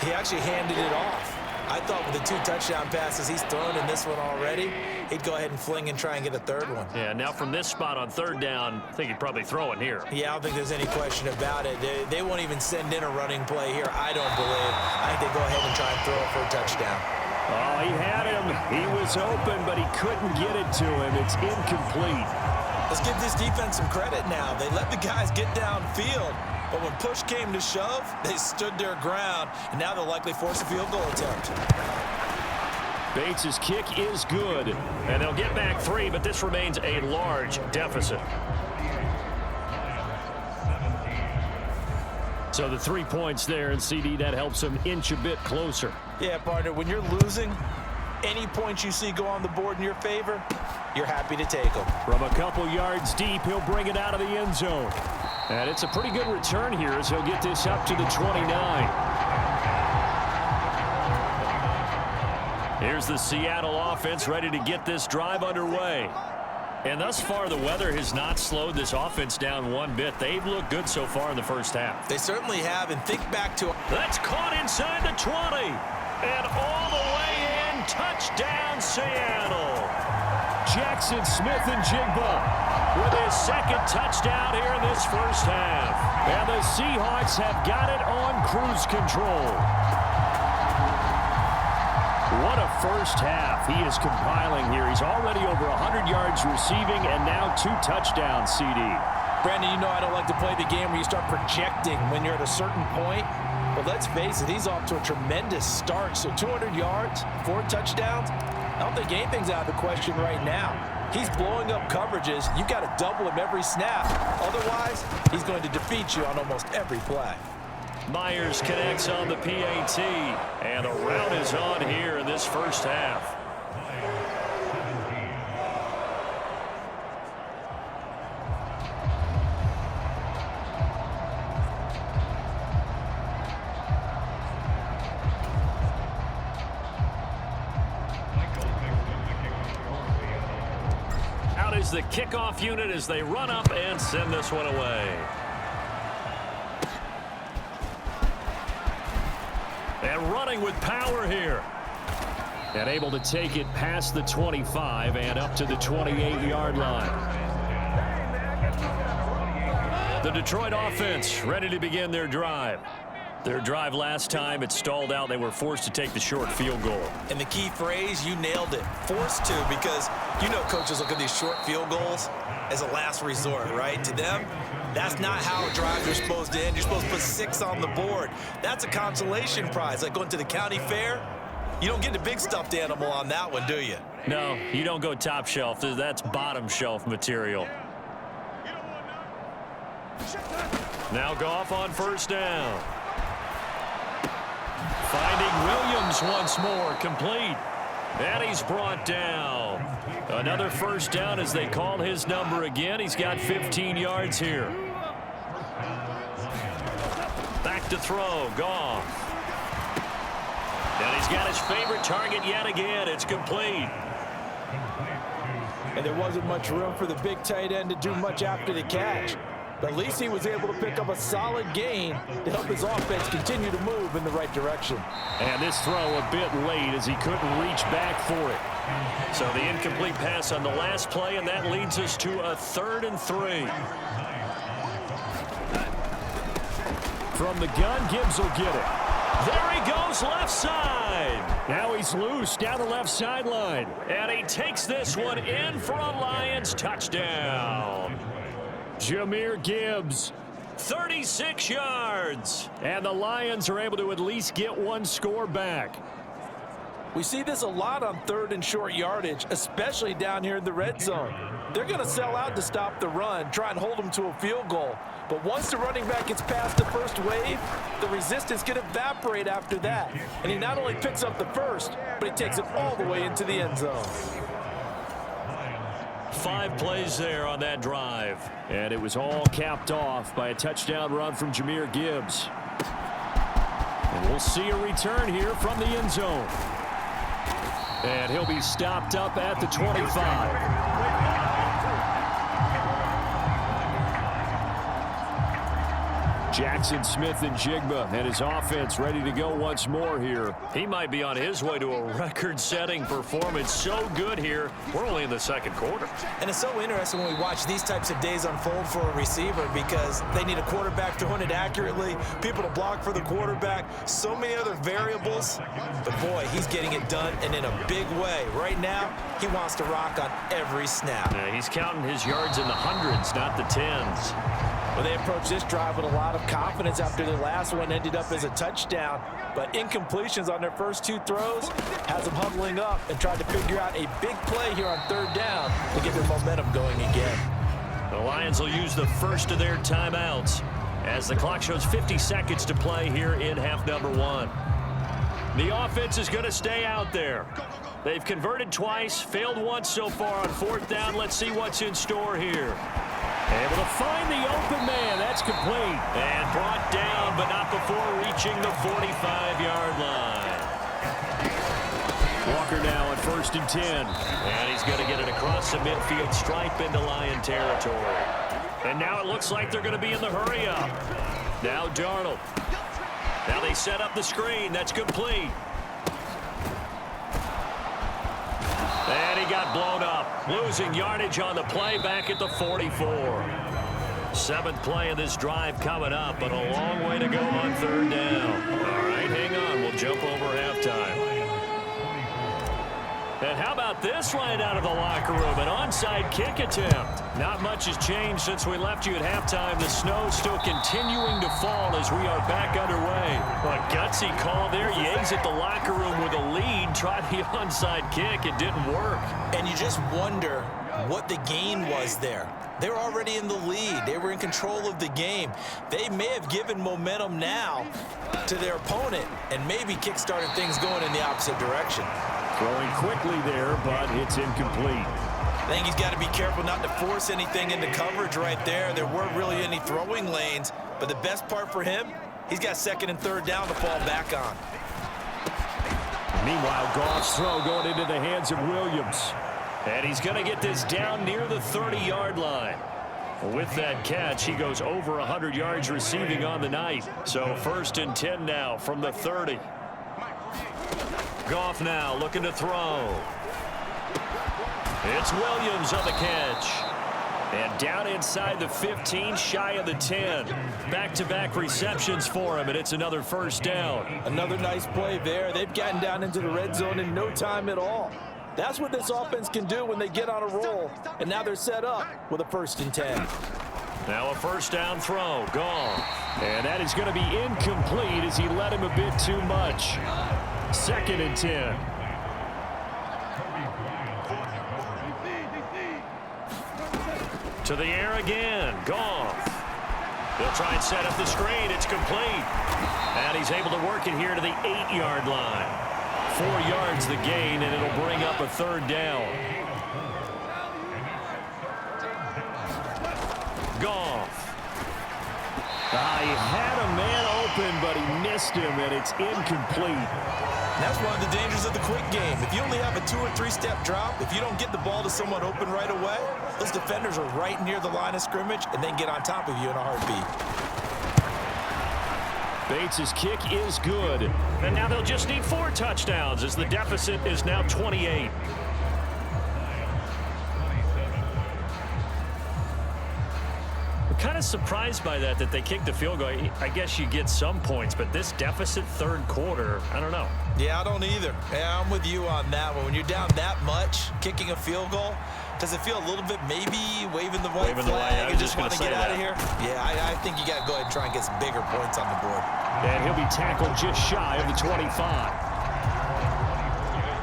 he actually handed it off. I thought with the 2 touchdown passes he's thrown in this one already, he'd go ahead and fling and try and get a 3rd one.
Yeah, now from this spot on 3rd down, I think he'd probably throw it here.
Yeah, I don't think there's any question about it. They won't even send in a running play here, I don't believe. I think they go ahead and try and throw it for a touchdown.
Oh, he had him. He was open, but he couldn't get it to him. It's incomplete.
Let's give this defense some credit now. They let the guys get downfield, but when push came to shove, they stood their ground, and now they'll likely force a field goal attempt.
Bates' kick is good, and they'll get back 3, but this remains a large deficit. So the 3 points there, and CD, that helps them inch a bit closer.
Yeah, partner, when you're losing, any points you see go on the board in your favor, you're happy to take them.
From a couple yards deep, he'll bring it out of the end zone. And it's a pretty good return here as he'll get this up to the 29. Here's the Seattle offense ready to get this drive underway. And thus far, the weather has not slowed this offense down one bit. They've looked good so far in the first half.
They certainly have, and think back to...
That's caught inside the 20. And all the way in, touchdown Seattle.
Jackson Smith-Njigba with his second touchdown here in this first half. And the Seahawks have got it on cruise control. What a first half he is compiling here. He's already over 100 yards receiving and now 2 touchdowns, CD.
Brandon, you know I don't like to play the game where you start projecting when you're at a certain point. But let's face it, he's off to a tremendous start. So 200 yards, 4 touchdowns. I don't think anything's out of the question right now. He's blowing up coverages. You've got to double him every snap. Otherwise, he's going to defeat you on almost every play.
Myers connects on the PAT, and the route is on here in this first half. Out is the kickoff unit as they run up and send this one away. And running with power here. And able to take it past the 25 and up to the 28-yard line. The Detroit offense ready to begin their drive. Their drive last time, it stalled out. They were forced to take the short field goal.
And the key phrase, you nailed it. Forced to, because you know coaches look at these short field goals as a last resort, right? To them, that's not how drives are supposed to end. You're supposed to put 6 on the board. That's a consolation prize. Like going to the county fair, you don't get the big stuffed animal on that one, do you?
No, you don't go top shelf. That's bottom shelf material. Now Goff on first down. Finding Williams once more, complete. And he's brought down. Another first down as they call his number again. He's got 15 yards here. Back to throw, Goff. And he's got his favorite target yet again. It's complete.
And there wasn't much room for the big tight end to do much after the catch. But at least he was able to pick up a solid gain to help his offense continue to move in the right direction.
And this throw a bit late as he couldn't reach back for it.
So the incomplete pass on the last play, and that leads us to a 3rd and 3.
From the gun, Gibbs will get it.
There he goes, left side.
Now he's loose down the left sideline.
And he takes this one in for a Lions touchdown.
Jahmyr Gibbs.
36 yards.
And the Lions are able to at least get one score back.
We see this a lot on 3rd and short yardage, especially down here in the red zone. They're going to sell out to stop the run, try and hold them to a field goal. But once the running back gets past the first wave, the resistance can evaporate after that. And he not only picks up the first, but he takes it all the way into the end zone.
5 plays there on that drive.
And it was all capped off by a touchdown run from Jahmyr Gibbs. And we'll see a return here from the end zone. And he'll be stopped up at the 25. Jackson Smith-Njigba and his offense ready to go once more here.
He might be on his way to a record-setting performance. So good here. We're only in the second quarter.
And it's so interesting when we watch these types of days unfold for a receiver because they need a quarterback throwing it accurately, people to block for the quarterback, so many other variables. But, boy, he's getting it done and in a big way. Right now, he wants to rock on every snap.
Yeah, he's counting his yards in the hundreds, not the tens.
Well, they approached this drive with a lot of confidence after the last one ended up as a touchdown. But incompletions on their first two throws has them huddling up and trying to figure out a big play here on third down to get their momentum going again.
The Lions will use the first of their timeouts as the clock shows 50 seconds to play here in half number one. The offense is going to stay out there. They've converted twice, failed once so far on fourth down. Let's see what's in store here.
Able to find the open man. That's complete.
And brought down, but not before reaching the 45-yard line.
Walker now at 1st and 10.
And he's going to get it across the midfield stripe into Lion territory. And now it looks like they're going to be in the hurry-up. Now Darnold. Now they set up the screen. That's complete. And he got blown up, losing yardage on the play back at the 44. 7th play of this drive coming up, but a long way to go on third down. All right, hang on. We'll jump over halftime. And how about this right out of the locker room? An onside kick attempt. Not much has changed since we left you at halftime. The snow still continuing to fall as we are back underway. A gutsy call there. Yea's at the locker room with a lead. Tried the onside kick. It didn't work.
And you just wonder what the gain was there. They were already in the lead. They were in control of the game. They may have given momentum now to their opponent and maybe kick-started things going in the opposite direction.
Throwing quickly there, but it's incomplete.
I think he's got to be careful not to force anything into coverage right there. There weren't really any throwing lanes, but the best part for him, he's got 2nd and 3rd down to fall back on.
Meanwhile, Goff's throw going into the hands of Williams.
And he's going to get this down near the 30-yard line. With that catch, he goes over 100 yards receiving on the night. So 1st and 10 now from the 30. Goff now looking to throw. It's Williams on the catch. And down inside the 15, shy of the 10. Back-to-back receptions for him, and it's another 1st down.
Another nice play there. They've gotten down into the red zone in no time at all. That's what this offense can do when they get on a roll. And now they're set up with a 1st and 10.
Now a 1st down throw. Gone.
And that is going to be incomplete as he led him a bit too much. 2nd and 10.
To the air again. Goff. They'll try and set up the screen. It's complete. And he's able to work it here to the 8-yard line. 4 yards the gain, and it'll bring up a 3rd down. Goff.
He had a man open, but he missed him, and it's incomplete.
That's one of the dangers of the quick game. If you only have a 2- or 3-step drop, if you don't get the ball to someone open right away, those defenders are right near the line of scrimmage and then get on top of you in a heartbeat.
Bates' kick is good.
And now they'll just need 4 touchdowns as the deficit is now 28. I'm kind of surprised by that they kicked the field goal. I guess you get some points, but this deficit 3rd quarter, I don't know.
Yeah, I don't either. Yeah, I'm with you on that one. When you're down that much, kicking a field goal, does it feel a little bit maybe waving the white flag and just want to get out of here? Yeah, I think you got to go ahead and try and get some bigger points on the board.
And he'll be tackled just shy of the 25.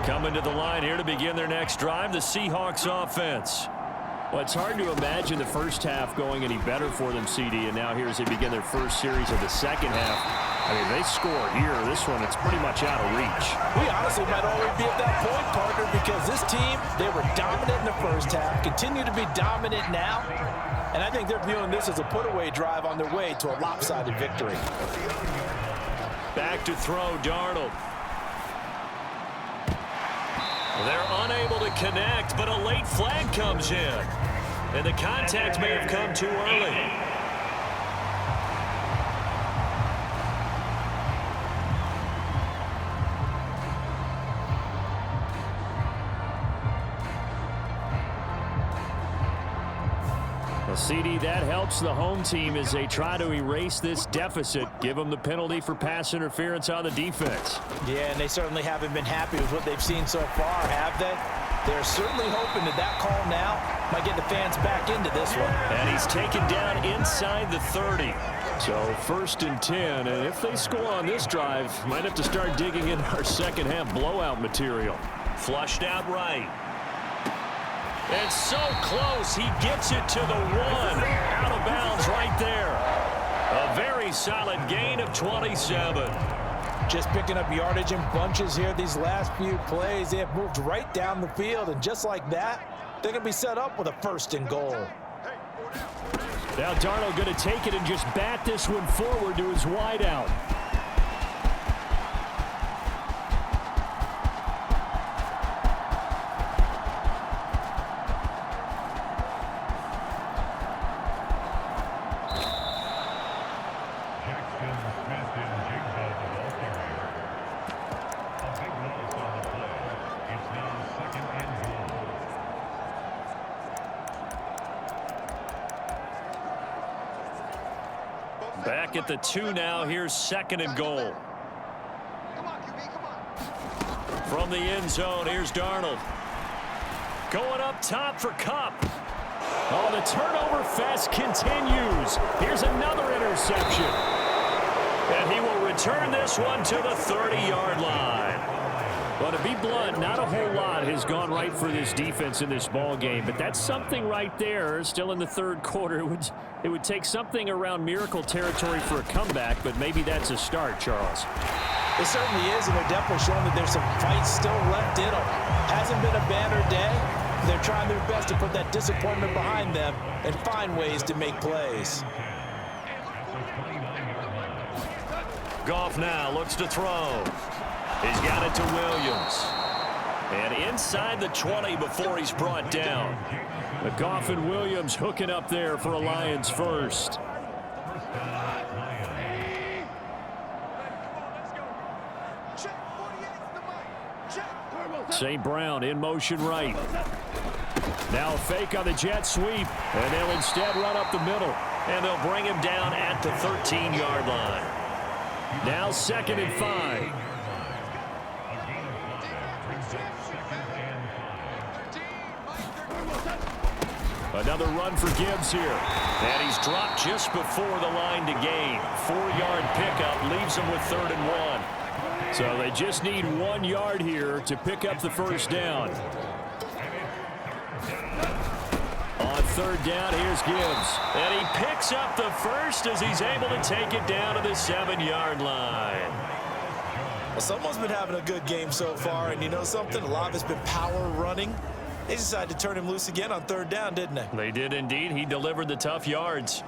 Coming to the line here to begin their next drive, the Seahawks offense.
Well, it's hard to imagine the first half going any better for them, CD, and now here as they begin their first series of the second half. I mean, they score here. This one, it's pretty much out of reach.
We honestly might already be at that point, partner, because this team, they were dominant in the first half, continue to be dominant now, and I think they're viewing this as a put-away drive on their way to a lopsided victory.
Back to throw, Darnold. They're unable to connect, but a late flag comes in. And the contact may have come too early.
Well, CD, that helps the home team as they try to erase this deficit. Give them the penalty for pass interference on the defense.
Yeah, and they certainly haven't been happy with what they've seen so far, have they? They're certainly hoping that that call now might get the fans back into this one.
And he's taken down inside the 30. So 1st and 10, and if they score on this drive, might have to start digging in our second half blowout material.
Flushed out right. And so close, he gets it to the 1. Out of bounds right there. A very solid gain of 27.
Just picking up yardage in bunches here these last few plays. They have moved right down the field, and just like that, they're going to be set up with a 1st and goal.
Now Darnold going to take it and just bat this one forward to his wideout. Back at the 2 now. Here's 2nd and goal. From the end zone, here's Darnold. Going up top for Kupp. Oh, the turnover fest continues. Here's another interception. And he will return this one to the 30-yard line. Well, to be blunt, not a whole lot has gone right for this defense in this ball game, but that's something right there. Still in the 3rd quarter, it would take something around miracle territory for a comeback, but maybe that's a start, Charles.
It certainly is, and they're definitely showing that there's some fight still left in them. Hasn't been a banner day. They're trying their best to put that disappointment behind them and find ways to make plays.
Goff now looks to throw. He's got it to Williams. And inside the 20 before he's brought down.
The Goff and Williams hooking up there for a Lions first. St. Brown in motion right. Now a fake on the jet sweep. And they'll instead run up the middle.
And they'll bring him down at the 13-yard line.
Now 2nd and 5. Another run for Gibbs here.
And he's dropped just before the line to gain. 4-yard pickup leaves him with 3rd and 1.
So they just need 1 yard here to pick up the first down. On 3rd down, here's Gibbs.
And he picks up the first as he's able to take it down to the 7-yard line.
Well, someone's been having a good game so far, and you know something? A lot of it's been power running. They decided to turn him loose again on 3rd down, didn't they?
They did indeed. He delivered the tough yards.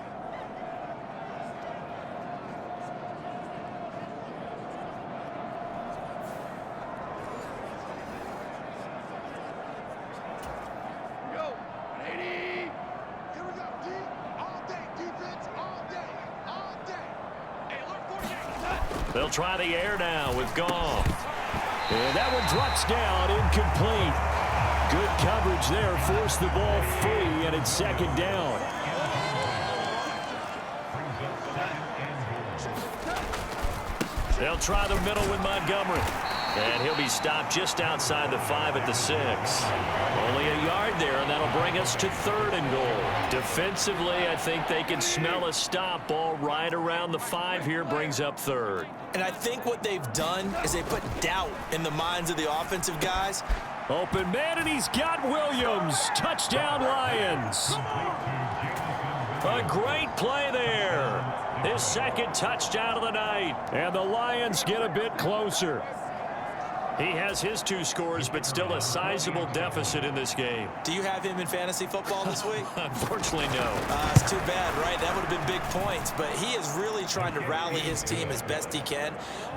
They'll try the air now with Goff.
And that one drops down, incomplete. Good coverage there, forced the ball free, and it's 2nd down.
They'll try the middle with Montgomery. And he'll be stopped just outside the 5 at the 6. Only a yard there, and that'll bring us to 3rd and goal. Defensively, I think they can smell a stop. Ball right around the 5 here brings up 3rd.
And I think what they've done is they put doubt in the minds of the offensive guys.
Open man, and he's got Williams. Touchdown, Lions.
A great play there. His 2nd touchdown of the night.
And the Lions get a bit closer.
He has his 2 scores, but still a sizable deficit in this game.
Do you have him in fantasy football this week?
Unfortunately, no.
It's too bad, right? That would have been big points, but he is really trying to rally his team as best he can.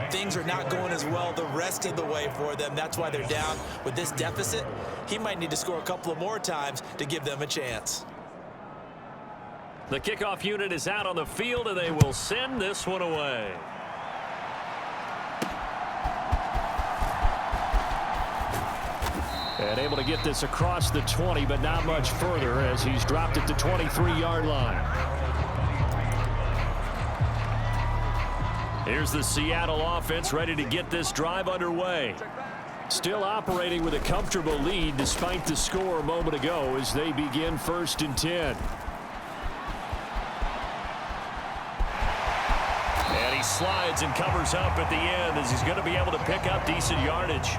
Things are not going as well the rest of the way for them. That's why they're down with this deficit. He might need to score a couple of more times to give them a chance.
The kickoff unit is out on the field, and they will send this one away.
And able to get this across the 20, but not much further as he's dropped at the 23-yard line. Here's the Seattle offense ready to get this drive underway. Still operating with a comfortable lead despite the score a moment ago as they begin 1st and 10.
And he slides and covers up at the end as he's going to be able to pick up decent yardage.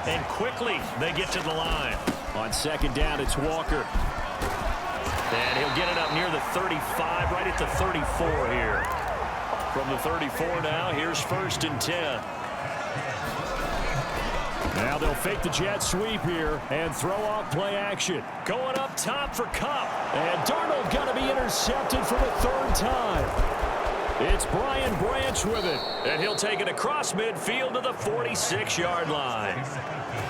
And quickly they get to the line.
On 2nd down, it's Walker.
And he'll get it up near the 35, right at the 34 here. From the 34 now, here's 1st and 10.
Now they'll fake the jet sweep here and throw off play action.
Going up top for Kupp.
And Darnold going to be intercepted for the 3rd time. It's Brian Branch with it.
And he'll take it across midfield to the 46-yard line.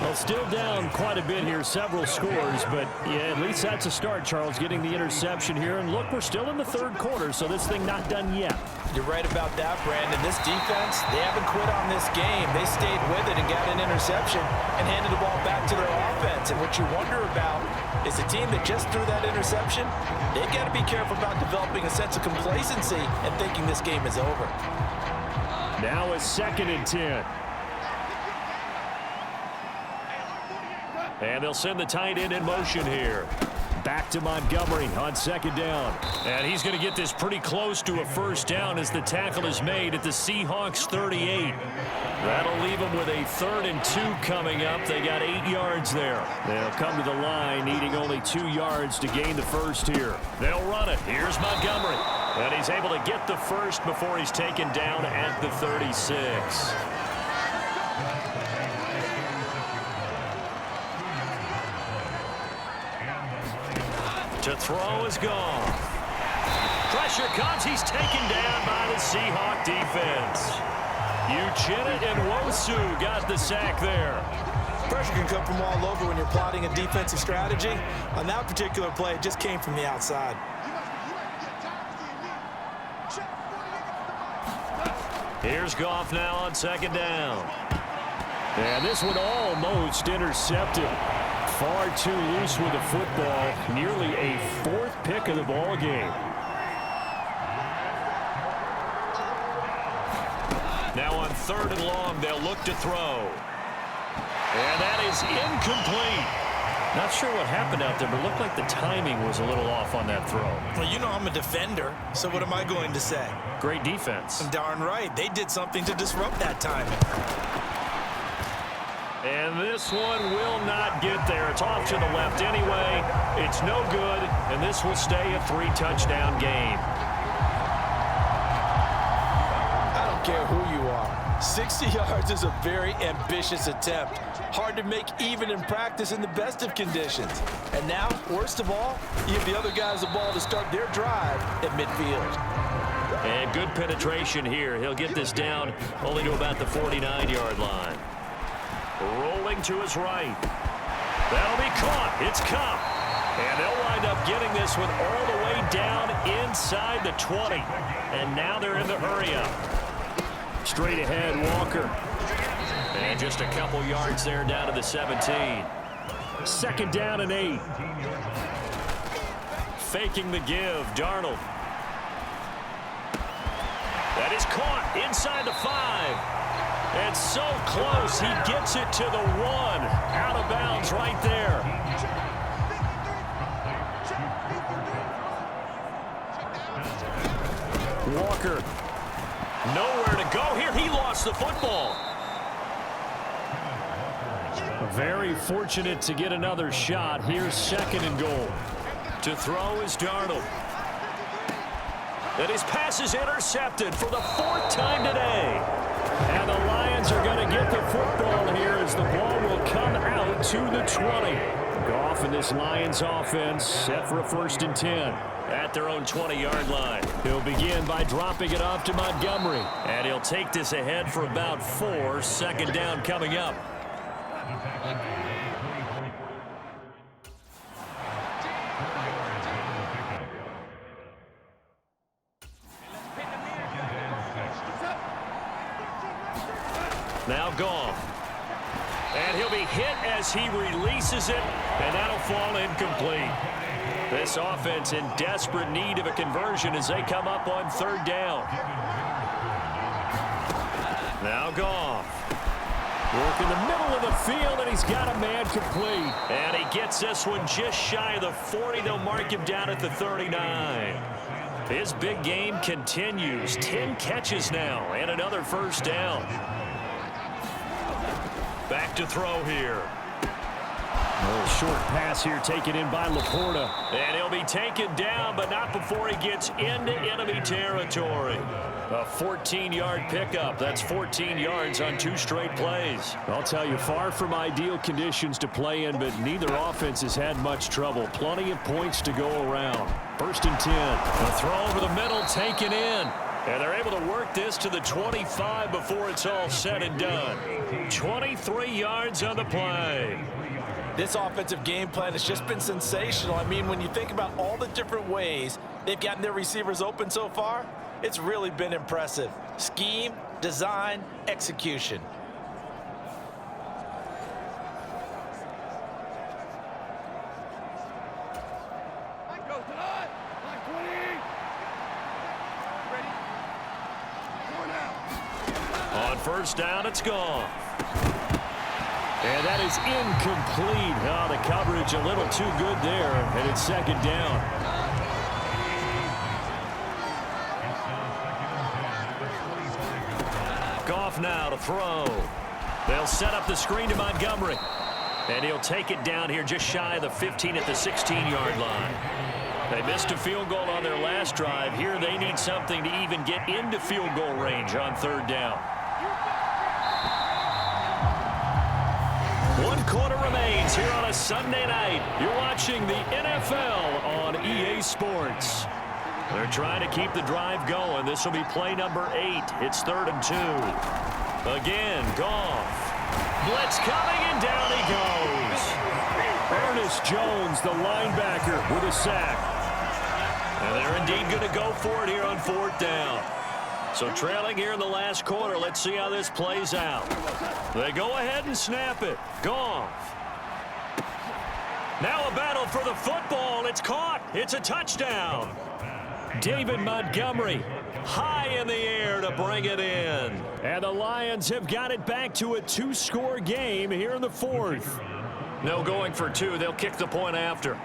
Well, still down quite a bit here, several scores, but yeah, at least that's a start, Charles, getting the interception here. And look, we're still in the 3rd quarter, so this thing not done yet.
You're right about that, Brandon. This defense, they haven't quit on this game. They stayed with it and got an interception and handed the ball back to their offense. And what you wonder about is the team that just threw that interception, they've got to be careful about developing a sense of complacency and thinking this game is over.
Now it's 2nd and 10.
And they'll send the tight end in motion here.
Back to Montgomery on 2nd down.
And he's going to get this pretty close to a 1st down as the tackle is made at the Seahawks 38. That'll leave them with a 3rd and 2 coming up. They got 8 yards there.
They'll come to the line needing only 2 yards to gain the 1st here.
They'll run it. Here's Montgomery. And he's able to get the 1st before he's taken down at the 36. To throw is gone. Pressure comes. He's taken down by the Seahawk defense. Uchenna and Nwosu got the sack there.
Pressure can come from all over when you're plotting a defensive strategy. On that particular play, it just came from the outside.
Here's Goff now on 2nd down.
And this one almost intercepted. Far too loose with the football. Nearly a 4th pick of the ball game.
Now on 3rd and long, they'll look to throw. And that is incomplete.
Not sure what happened out there, but it looked like the timing was a little off on that throw.
Well, you know I'm a defender, so what am I going to say?
Great defense.
Darn right. They did something to disrupt that timing.
And this one will not get there. It's off to the left anyway. It's no good, and this will stay a 3-touchdown game.
I don't care who you are. 60 yards is a very ambitious attempt. Hard to make even in practice in the best of conditions. And now, worst of all, you give the other guys the ball to start their drive at midfield.
And good penetration here. He'll get this down only to about the 49-yard line. Rolling to his right. That'll be caught. It's Kupp. And they'll wind up getting this one all the way down inside the 20. And now they're in the hurry-up.
Straight ahead, Walker.
And just a couple yards there down to the 17.
2nd down and 8.
Faking the give, Darnold. That is caught inside the 5. And so close, he gets it to the 1. Out of bounds right there.
Walker.
Nowhere to go here. He lost the football.
Very fortunate to get another shot. Here's 2nd and goal.
To throw is Darnold. And his pass is intercepted for the 4th time today.
And the Lions are going to get the football here as the ball will come out to the 20. Goff and this Lions offense set for a 1st and 10.
At their own 20-yard line.
He'll begin by dropping it off to Montgomery.
And he'll take this ahead for about 4. 2nd down coming up. Now Goff. And he'll be hit as he releases it, and that'll fall incomplete. This offense in desperate need of a conversion as they come up on third down. Now Goff.
Work in the middle of the field, and he's got a man complete.
And he gets this one just shy of the 40. They'll mark him down at the 39. His big game continues. 10 catches now and another first down. Back to throw here.
A little short pass here taken in by Laporta.
And he'll be taken down, but not before he gets into enemy territory. A 14-yard pickup. That's 14 yards on 2 straight plays.
I'll tell you, far from ideal conditions to play in, but neither offense has had much trouble. Plenty of points to go around. First and 10.
The throw over the middle taken in. And they're able to work this to the 25 before it's all said and done. 23 yards on the play.
This offensive game plan has just been sensational. I mean, when you think about all the different ways they've gotten their receivers open so far, it's really been impressive. Scheme, design, execution.
On first down, it's gone.
And that is incomplete. Oh, the coverage a little too good there, and it's second down.
Goff now to throw. They'll set up the screen to Montgomery. And he'll take it down here just shy of the 15 at the 16-yard line. They missed a field goal on their last drive. Here they need something to even get into field goal range on third down. 1 quarter remains here on a Sunday night. You're watching the NFL on EA Sports. They're trying to keep the drive going. This will be play number 8. It's 3rd and 2. Again, Goff. Blitz coming, and down he goes.
Ernest Jones, the linebacker, with a sack.
And they're indeed going to go for it here on 4th down. So trailing here in the last quarter. Let's see how this plays out. They go ahead and snap it. Goff. Now a battle for the football. It's caught. It's a touchdown. David Montgomery high in the air to bring it in.
And the Lions have got it back to a 2-score game here in the 4th.
No going for 2. They'll kick the point after.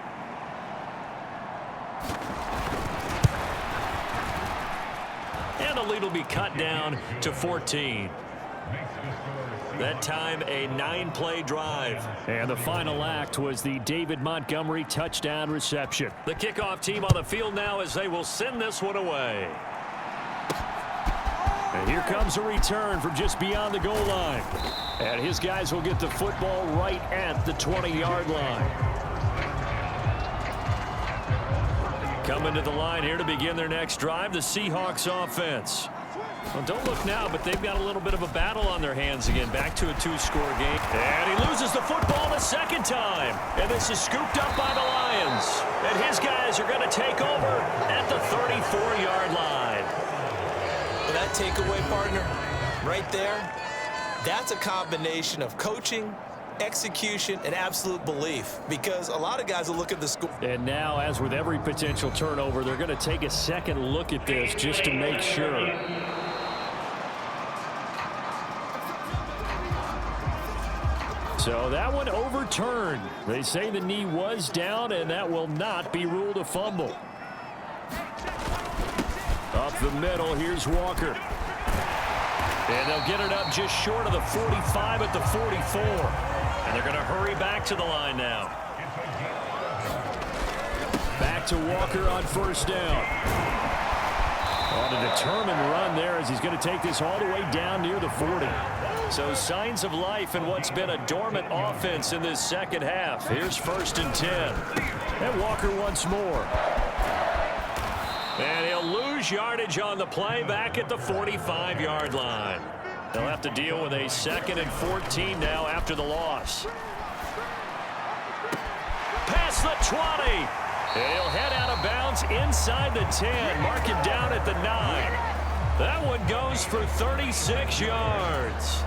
And the lead will be cut down to 14. That time a 9-play drive.
And the final act was the David Montgomery touchdown reception.
The kickoff team on the field now as they will send this one away.
And here comes a return from just beyond the goal line. And his guys will get the football right at the 20-yard line. Coming to the line here to begin their next drive, the Seahawks offense. Well, don't look now, but they've got a little bit of a battle on their hands again. Back to a 2-score game. And he loses the football the second time. And this is scooped up by the Lions. And his guys are going to take over at the 34-yard line.
Well, that takeaway, partner, right there, that's a combination of coaching, execution, and absolute belief, because a lot of guys will look at the score.
And now, as with every potential turnover, they're going to take a second look at this just to make sure. So that one overturned. They say the knee was down, and that will not be ruled a fumble. Up the middle, here's Walker. And they'll get it up just short of the 45 at the 44. And they're going to hurry back to the line now. Back to Walker on first down. On a determined run there as he's going to take this all the way down near the 40. So signs of life in what's been a dormant offense in this second half. Here's 1st and 10. And Walker once more.
And he'll lose yardage on the play back at the 45-yard line. They'll have to deal with a 2nd and 14 now after the loss. Past the 20. And he'll head out of bounds inside the 10. Mark him down at the 9. That one goes for 36 yards.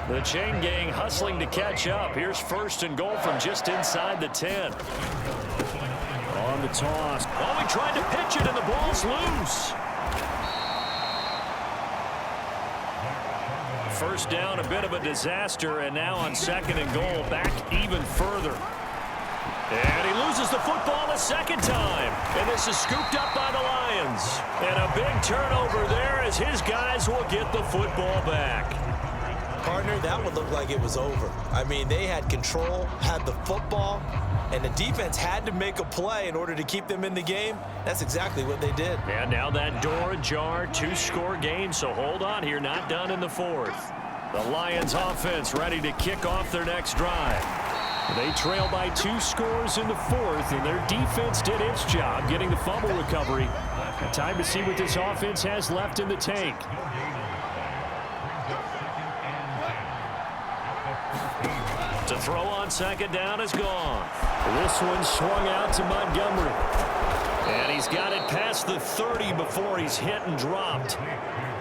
The chain gang hustling to catch up. Here's 1st and goal from just inside the 10. On the toss.
Oh, he tried to pitch it, and the ball's loose.
First down, a bit of a disaster, and now on 2nd and goal, back even further.
And he loses the football a second time. And this is scooped up by the Lions. And a big turnover there as his guys will get the football back.
Partner, that would look like it was over. I mean, they had control, had the football, and the defense had to make a play in order to keep them in the game. That's exactly what they did.
And now that door ajar, 2-score game, so hold on here, not done in the 4th.
The Lions offense ready to kick off their next drive. They trail by 2 scores in the 4th, and their defense did its job getting the fumble recovery. Time to see what this offense has left in the tank.
To throw on 2nd down is gone.
This one swung out to Montgomery.
And he's got it past the 30 before he's hit and dropped.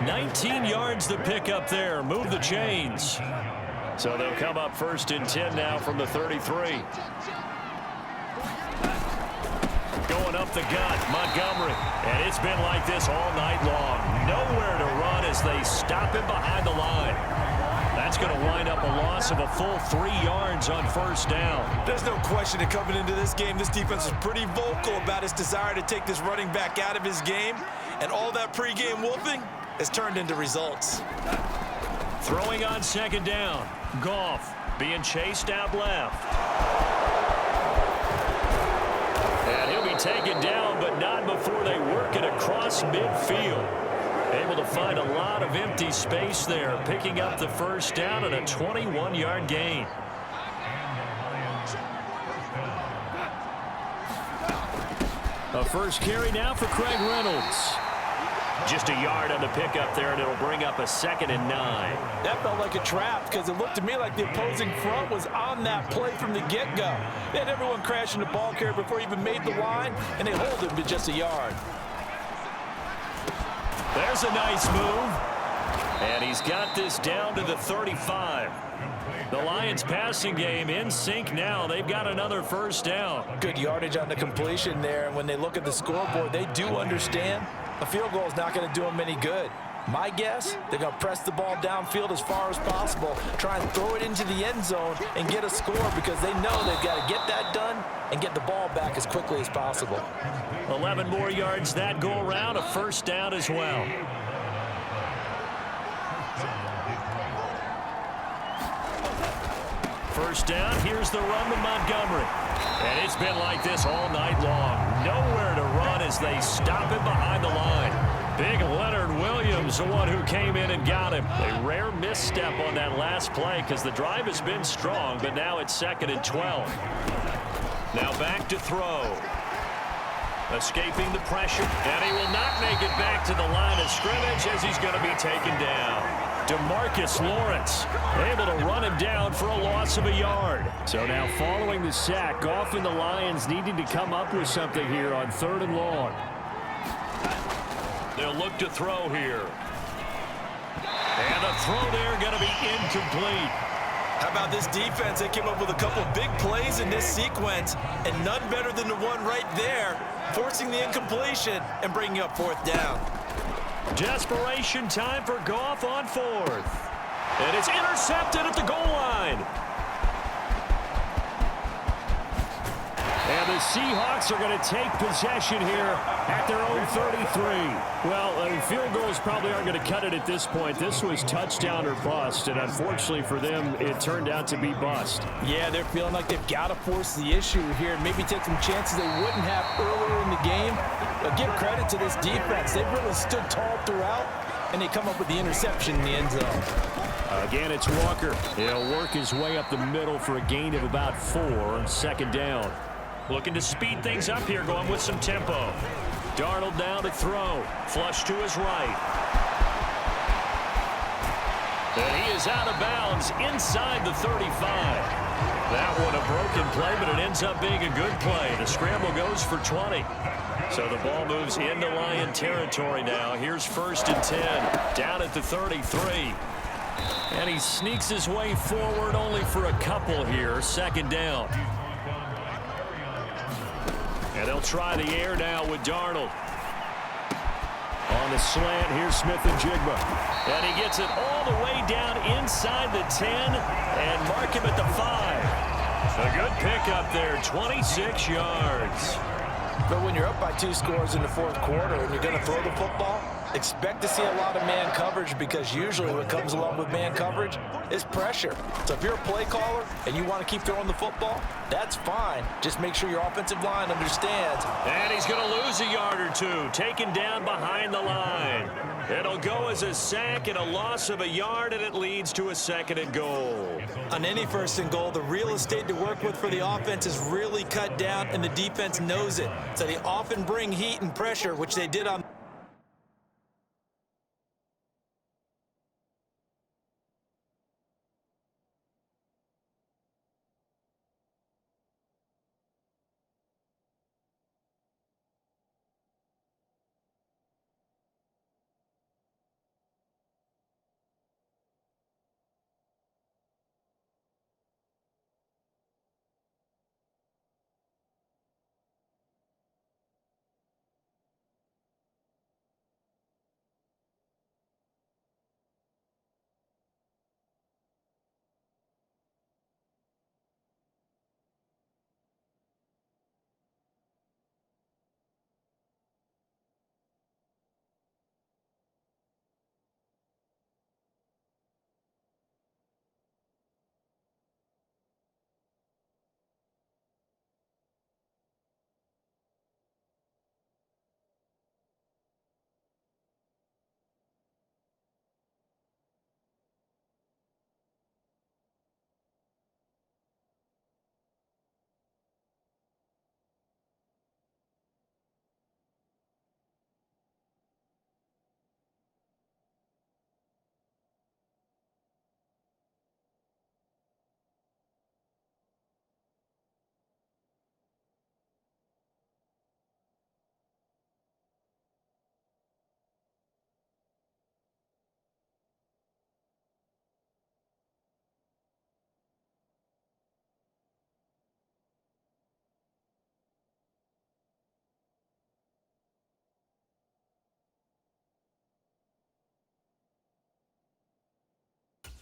19 yards to pick up there. Move the chains. So they'll come up 1st and 10 now from the 33. Going up the gut, Montgomery. And it's been like this all night long. Nowhere to run as they stop him behind the line. That's going to wind up a loss of a full 3 yards on 1st down.
There's no question that coming into this game, this defense is pretty vocal about its desire to take this running back out of his game. And all that pregame whooping has turned into results.
Throwing on 2nd down. Goff being chased out left. And he'll be taken down, but not before they work it across midfield. Able to find a lot of empty space there, picking up the 1st down and a 21-yard gain.
A first carry now for Craig Reynolds.
Just a yard on the pickup there, and it'll bring up a 2nd and 9.
That felt like a trap because it looked to me like the opposing front was on that play from the get-go. They had everyone crashing the ball carrier before he even made the line, and they hold him to just a yard.
There's a nice move. And he's got this down to the 35. The Lions passing game in sync now. They've got another 1st down.
Good yardage on the completion there, and when they look at the scoreboard, they do understand a field goal is not going to do them any good. My guess, they're going to press the ball downfield as far as possible, try and throw it into the end zone and get a score because they know they've got to get that done and get the ball back as quickly as possible.
11 more yards that go around, a 1st down as well. First down, here's the run to Montgomery. And it's been like this all night long. Nowhere to run as they stop him behind the line. Big Leonard Williams, the one who came in and got him. A rare misstep on that last play because the drive has been strong, but now it's 2nd and 12. Now back to throw. Escaping the pressure, and he will not make it back to the line of scrimmage as he's going to be taken down. DeMarcus Lawrence able to run him down for a loss of a yard.
So now following the sack, Goff and the Lions needing to come up with something here on 3rd and long.
They'll look to throw here. And the throw there going to be incomplete.
How about this defense? They came up with a couple big plays in this sequence, and none better than the one right there, forcing the incompletion and bringing up 4th down.
Desperation time for Goff on 4th. And it's intercepted at the goal line.
And the Seahawks are going to take possession here at their own 33. Well, field goals probably aren't going to cut it at this point. This was touchdown or bust, and unfortunately for them, it turned out to be bust.
Yeah, they're feeling like they've got to force the issue here and maybe take some chances they wouldn't have earlier in the game. But give credit to this defense. They've really stood tall throughout, and they come up with the interception in the end zone.
Again, it's Walker. He'll work his way up the middle for a gain of about 4 on 2nd down.
Looking to speed things up here, going with some tempo. Darnold down to throw. Flush to his right. And he is out of bounds inside the 35. That one a broken play, but it ends up being a good play. The scramble goes for 20. So the ball moves into Lion territory now. Here's 1st and 10. Down at the 33.
And he sneaks his way forward only for a couple here. Second down. And they'll try the air now with Darnold. On the slant, here's Smith-Njigba. And he gets it all the way down inside the 10 and mark him at the 5. A good pickup there, 26 yards.
But when you're up by 2 scores in the fourth quarter and you're going to throw the football, expect to see a lot of man coverage, because usually what comes along with man coverage is pressure. So if you're a play caller and you want to keep throwing the football, that's fine. Just make sure your offensive line understands.
And he's going to lose a yard or two, taken down behind the line. It'll go as a sack and a loss of a yard, and it leads to a 2nd and goal.
On any 1st and goal, the real estate to work with for the offense is really cut down, and the defense knows it. So they often bring heat and pressure, which they did on.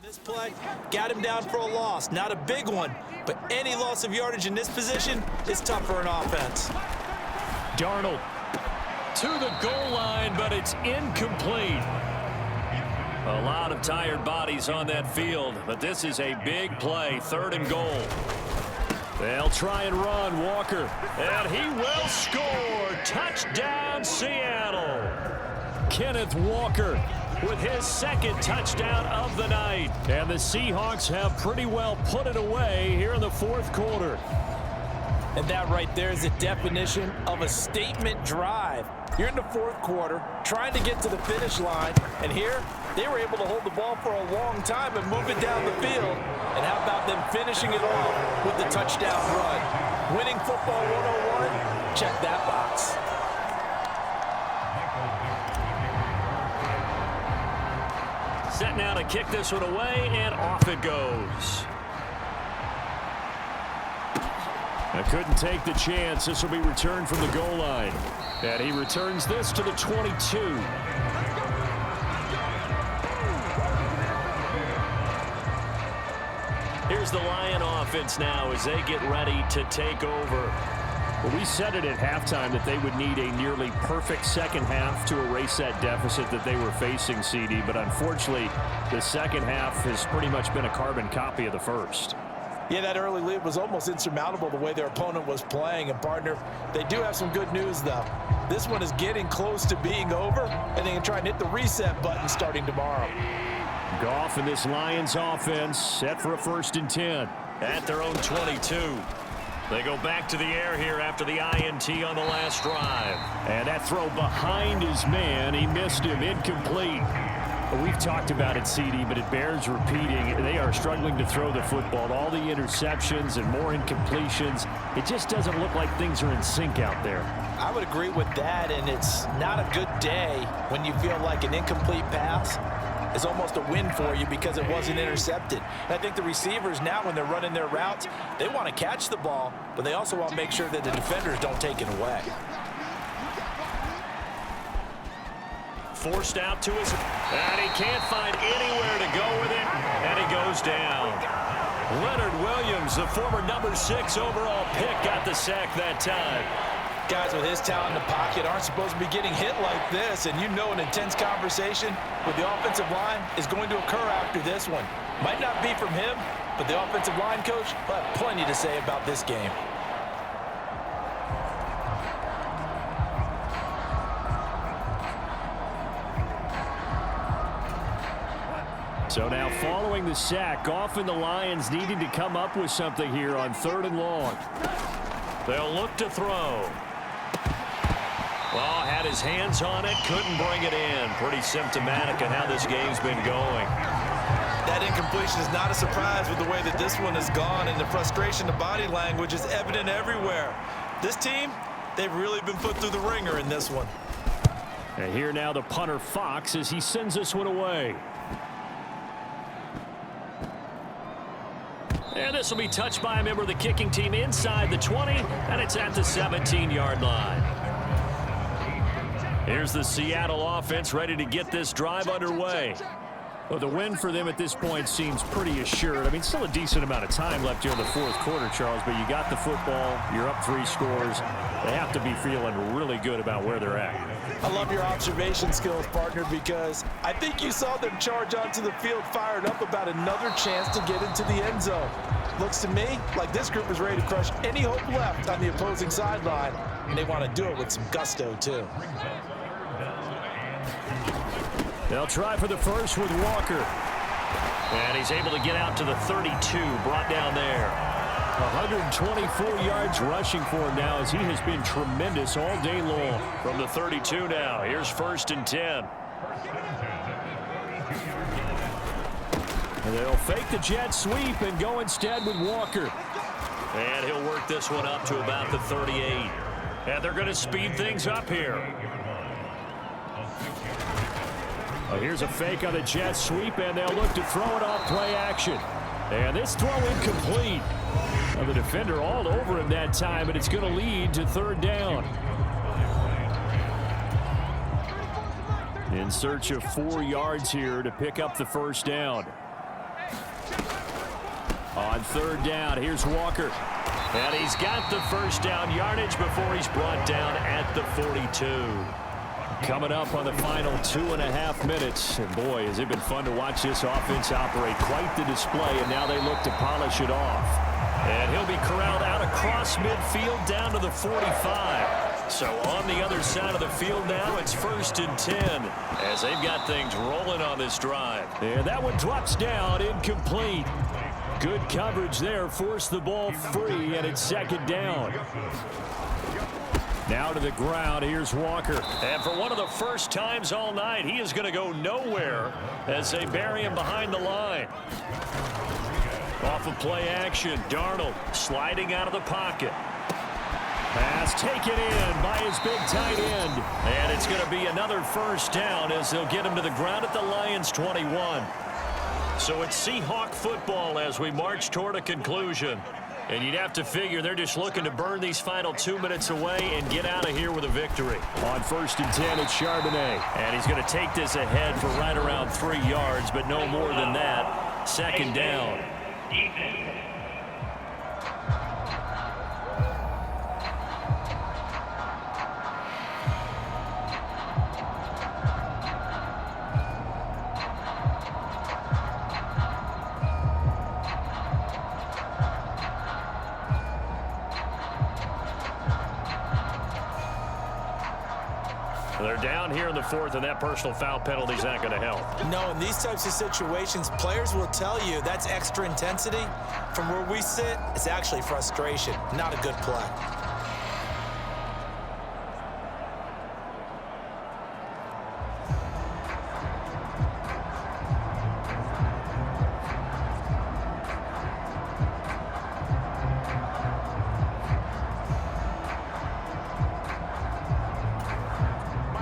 This play got him down for a loss. Not a big one, but any loss of yardage in this position is tough for an offense.
Darnold to the goal line, but it's incomplete. A lot of tired bodies on that field, but this is a big play. 3rd and goal. They'll try and run. Walker. And he will score. Touchdown, Seattle. Kenneth Walker with his 2nd touchdown of the night. And the Seahawks have pretty well put it away here in the 4th quarter.
And that right there is the definition of a statement drive. You're in the 4th quarter, trying to get to the finish line, and here they were able to hold the ball for a long time and move it down the field. And how about them finishing it off with the touchdown run? Winning football 101, check that box.
Set now to kick this one away, and off it goes.
I couldn't take the chance. This will be returned from the goal line. And he returns this to the 22.
Here's the Lion offense now as they get ready to take over.
Well, we said it at halftime that they would need a nearly perfect second half to erase that deficit that they were facing, CD. But unfortunately, the second half has pretty much been a carbon copy of the first.
Yeah, that early lead was almost insurmountable the way their opponent was playing. And, partner, they do have some good news, though. This one is getting close to being over, and they can try and hit the reset button starting tomorrow.
Goff and this Lions offense set for a 1st and 10.
At their own 22. They go back to the air here after the INT on the last drive.
And that throw behind his man. He missed him. Incomplete. Well, we've talked about it, CD, but it bears repeating. They are struggling to throw the football. All the interceptions and more incompletions. It just doesn't look like things are in sync out there.
I would agree with that, and it's not a good day when you feel like an incomplete pass is almost a win for you because it wasn't intercepted. And I think the receivers now, when they're running their routes, they want to catch the ball, but they also want to make sure that the defenders don't take it away.
Forced out to his, and he can't find anywhere to go with it, and he goes down. Leonard Williams, the former number 6 overall pick, got the sack that time.
Guys with his talent in the pocket aren't supposed to be getting hit like this, and you know an intense conversation with the offensive line is going to occur after this one. Might not be from him, but the offensive line coach will have plenty to say about this game.
So now following the sack, often the Lions needing to come up with something here on 3rd and long.
They'll look to throw. Well, had his hands on it, couldn't bring it in. Pretty symptomatic of how this game's been going.
That incompletion is not a surprise with the way that this one has gone, and the frustration, the body language is evident everywhere. This team, they've really been put through the ringer in this one.
And here now the punter Fox as he sends this one away.
And this will be touched by a member of the kicking team inside the 20, and it's at the 17-yard line. Here's the Seattle offense ready to get this drive underway.
Well, the win for them at this point seems pretty assured. I mean, still a decent amount of time left here in the 4th quarter, Charles, but you got the football, you're up 3 scores. They have to be feeling really good about where they're at.
I love your observation skills, partner, because I think you saw them charge onto the field fired up about another chance to get into the end zone. Looks to me like this group is ready to crush any hope left on the opposing sideline, and they want to do it with some gusto, too.
They'll try for the first with Walker.
And he's able to get out to the 32, brought down there.
124 yards rushing for him now as he has been tremendous all day long.
From the 32 now, here's 1st and 10.
And they'll fake the jet sweep and go instead with Walker.
And he'll work this one up to about the 38. And they're going to speed things up here.
Here's a fake on the jet sweep, and they'll look to throw it off play action. And this throw incomplete. Well, the defender all over him that time, and it's going to lead to 3rd down. In search of 4 yards here to pick up the 1st down. On 3rd down, here's Walker.
And he's got the 1st down yardage before he's brought down at the 42.
Coming up on the final 2.5 minutes. And boy, has it been fun to watch this offense operate. Quite the display, and now they look to polish it off.
And he'll be corralled out across midfield down to the 45. So on the other side of the field now, it's 1st and 10 as they've got things rolling on this drive.
And that one drops down, incomplete. Good coverage there, forced the ball free, and it's 2nd down. Now to the ground, here's Walker.
And for one of the first times all night, he is going to go nowhere as they bury him behind the line. Off of play action, Darnold sliding out of the pocket.
Pass taken in by his big tight end.
And it's going to be another 1st down as they'll get him to the ground at the Lions' 21. So it's Seahawk football as we march toward a conclusion. And you'd have to figure they're just looking to burn these final 2 minutes away and get out of here with a victory.
On 1st and 10, it's Charbonnet.
And he's going to take this ahead for right around 3 yards, but no more than that. 2nd down. They're down here in the 4th, and that personal foul penalty is not going to help.
No, in these types of situations, players will tell you that's extra intensity. From where we sit, it's actually frustration, not a good play.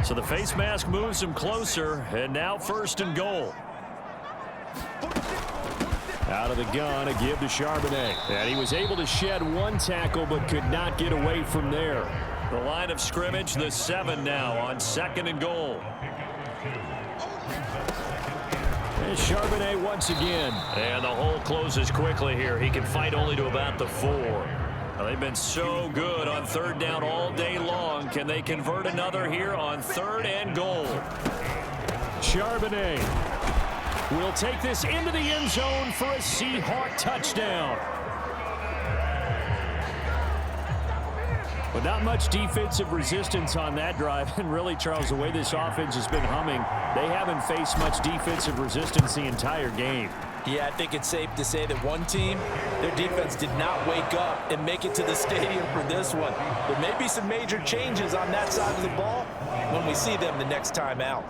So the face mask moves him closer, and now 1st and goal.
Out of the gun, a give to Charbonnet. And he was able to shed one tackle but could not get away from there.
The line of scrimmage, the 7 now on 2nd and goal.
And Charbonnet once again.
And the hole closes quickly here. He can fight only to about the 4. Well, they've been so good on 3rd down all day long. Can they convert another here on 3rd and goal?
Charbonnet will take this into the end zone for a Seahawk touchdown. But not much defensive resistance on that drive. And really, Charles, the way this offense has been humming, they haven't faced much defensive resistance the entire game.
Yeah, I think it's safe to say that one team, their defense did not wake up and make it to the stadium for this one. There may be some major changes on that side of the ball when we see them the next time out.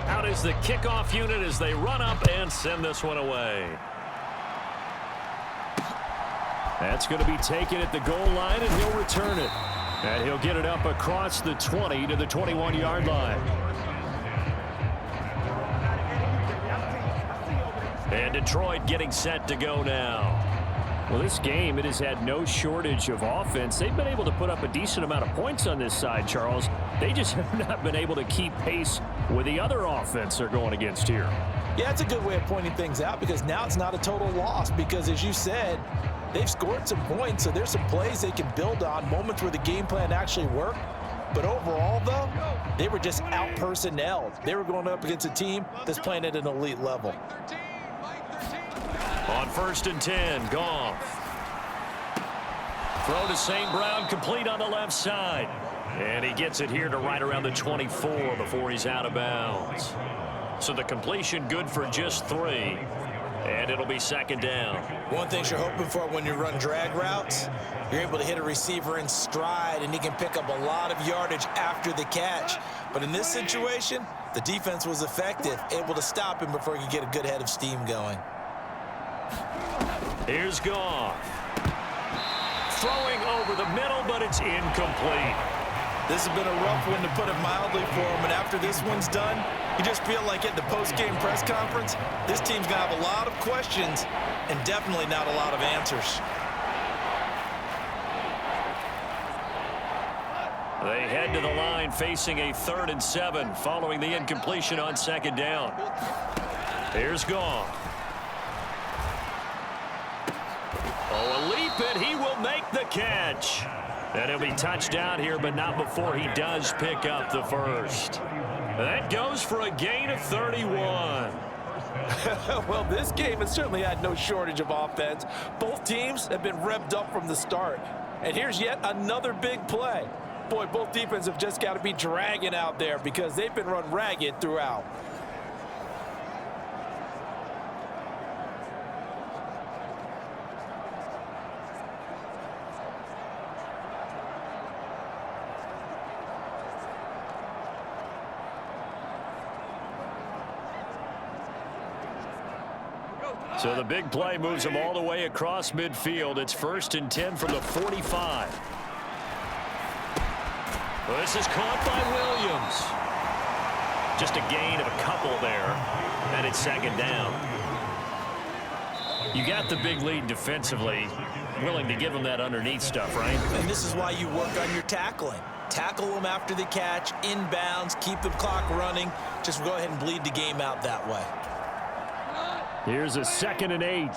Out is the kickoff unit as they run up and send this one away.
That's going to be taken at the goal line, and he'll return it. And he'll get it up across the 20 to the 21-yard line.
And Detroit getting set to go now.
Well, this game, it has had no shortage of offense. They've been able to put up a decent amount of points on this side, Charles. They just have not been able to keep pace with the other offense they're going against here.
Yeah, it's a good way of pointing things out because now it's not a total loss because, as you said, they've scored some points, so there's some plays they can build on, moments where the game plan actually worked. But overall, though, they were just out-personnelled. They were going up against a team that's playing at an elite level.
On 1st and 10, Goff. Throw to St. Brown, complete on the left side. And he gets it here to right around the 24 before he's out of bounds. So the completion good for just 3. And it'll be 2nd down.
One thing you're hoping for when you run drag routes, you're able to hit a receiver in stride, and he can pick up a lot of yardage after the catch. But in this situation, the defense was effective, able to stop him before he could get a good head of steam going.
Here's Goff. Throwing over the middle, but it's incomplete.
This has been a rough one, to put it mildly, for him. And after this one's done, you just feel like at the post-game press conference, this team's going to have a lot of questions and definitely not a lot of answers.
They head to the line facing a 3rd and 7 following the incompletion on 2nd down. Here's Goff. Oh, a leap, and he will make the catch. And he'll be touched out here, but not before he does pick up the first. That goes for a gain of 31.
Well, this game has certainly had no shortage of offense. Both teams have been revved up from the start. And here's yet another big play. Boy, both defenses have just got to be dragging out there because they've been run ragged throughout.
So the big play moves them all the way across midfield. It's 1st and 10 from the 45. Well, this is caught by Williams. Just a gain of a couple there. And it's 2nd down. You got the big lead defensively. Willing to give them that underneath stuff, right?
And this is why you work on your tackling. Tackle them after the catch, inbounds, keep the clock running. Just go ahead and bleed the game out that way.
Here's a 2nd and 8.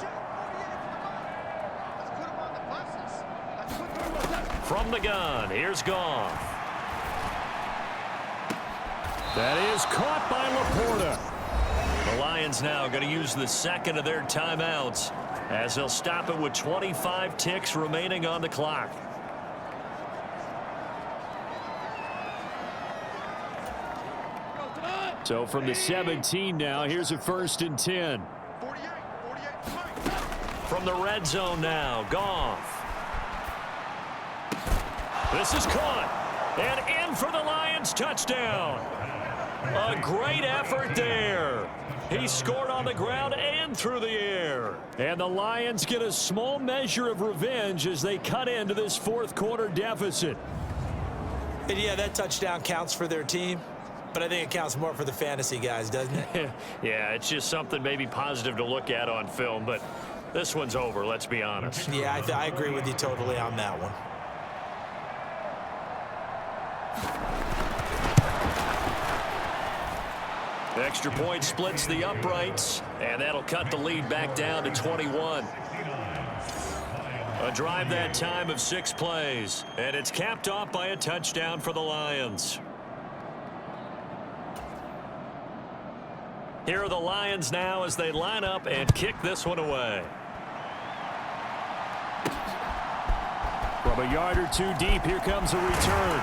From the gun, here's Goff.
That is caught by Laporta.
The Lions now going to use the 2nd of their timeouts as they'll stop it with 25 ticks remaining on the clock.
So from the 17 now, here's a 1st and 10.
From the red zone now, Goff. This is caught. And in for the Lions touchdown. A great effort there.
He scored on the ground and through the air. And the Lions get a small measure of revenge as they cut into this fourth quarter deficit.
And yeah, that touchdown counts for their team, but I think it counts more for the fantasy guys, doesn't it?
Yeah, it's just something maybe positive to look at on film, but this one's over, let's be honest.
Yeah, I agree with you totally on that one.
Extra point splits the uprights, and that'll cut the lead back down to 21. A drive that time of 6 plays, and it's capped off by a touchdown for the Lions. Here are the Lions now as they line up and kick this one away. From a yard or two deep, here comes a return.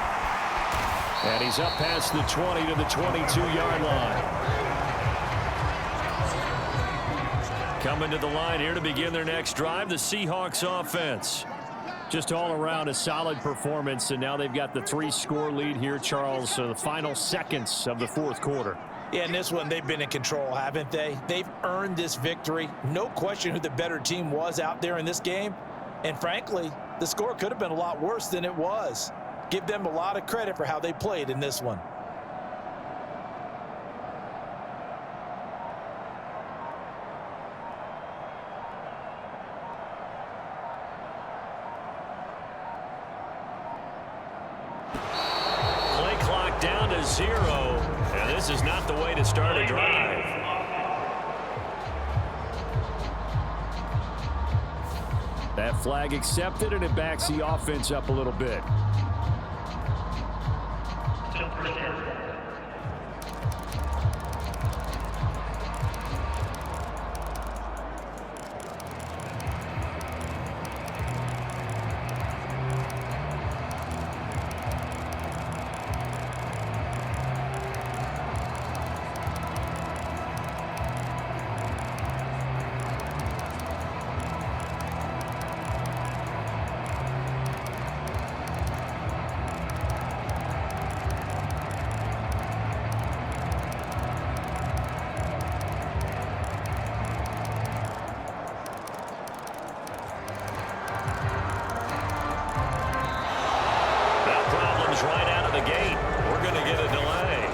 And he's up past the 20 to the 22-yard line. Coming to the line here to begin their next drive, the Seahawks offense. Just all around a solid performance, and now they've got the 3-score lead here, Charles, so the final seconds of the fourth quarter.
Yeah, in this one, they've been in control, haven't they? They've earned this victory. No question who the better team was out there in this game. And frankly, the score could have been a lot worse than it was. Give them a lot of credit for how they played in this one.
Play clock down to 0, and this is not the way to start a drive. That flag accepted, and it backs the offense up a little bit. Right out of the gate. We're going to get a delay.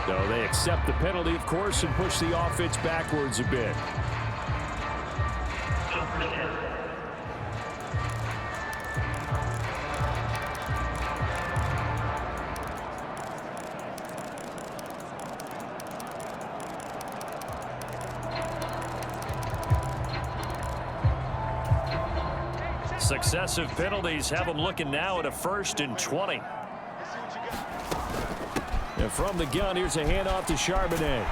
So they accept the penalty, of course, and push the offense backwards a bit. Successive penalties have them looking now at a 1st and 20. And from the gun, here's a handoff to Charbonnet.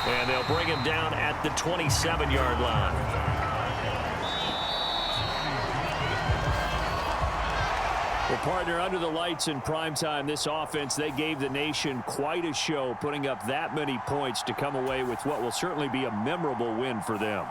And they'll bring him down at the 27-yard line. Well, partner, under the lights in primetime, this offense, they gave the nation quite a show, putting up that many points to come away with what will certainly be a memorable win for them.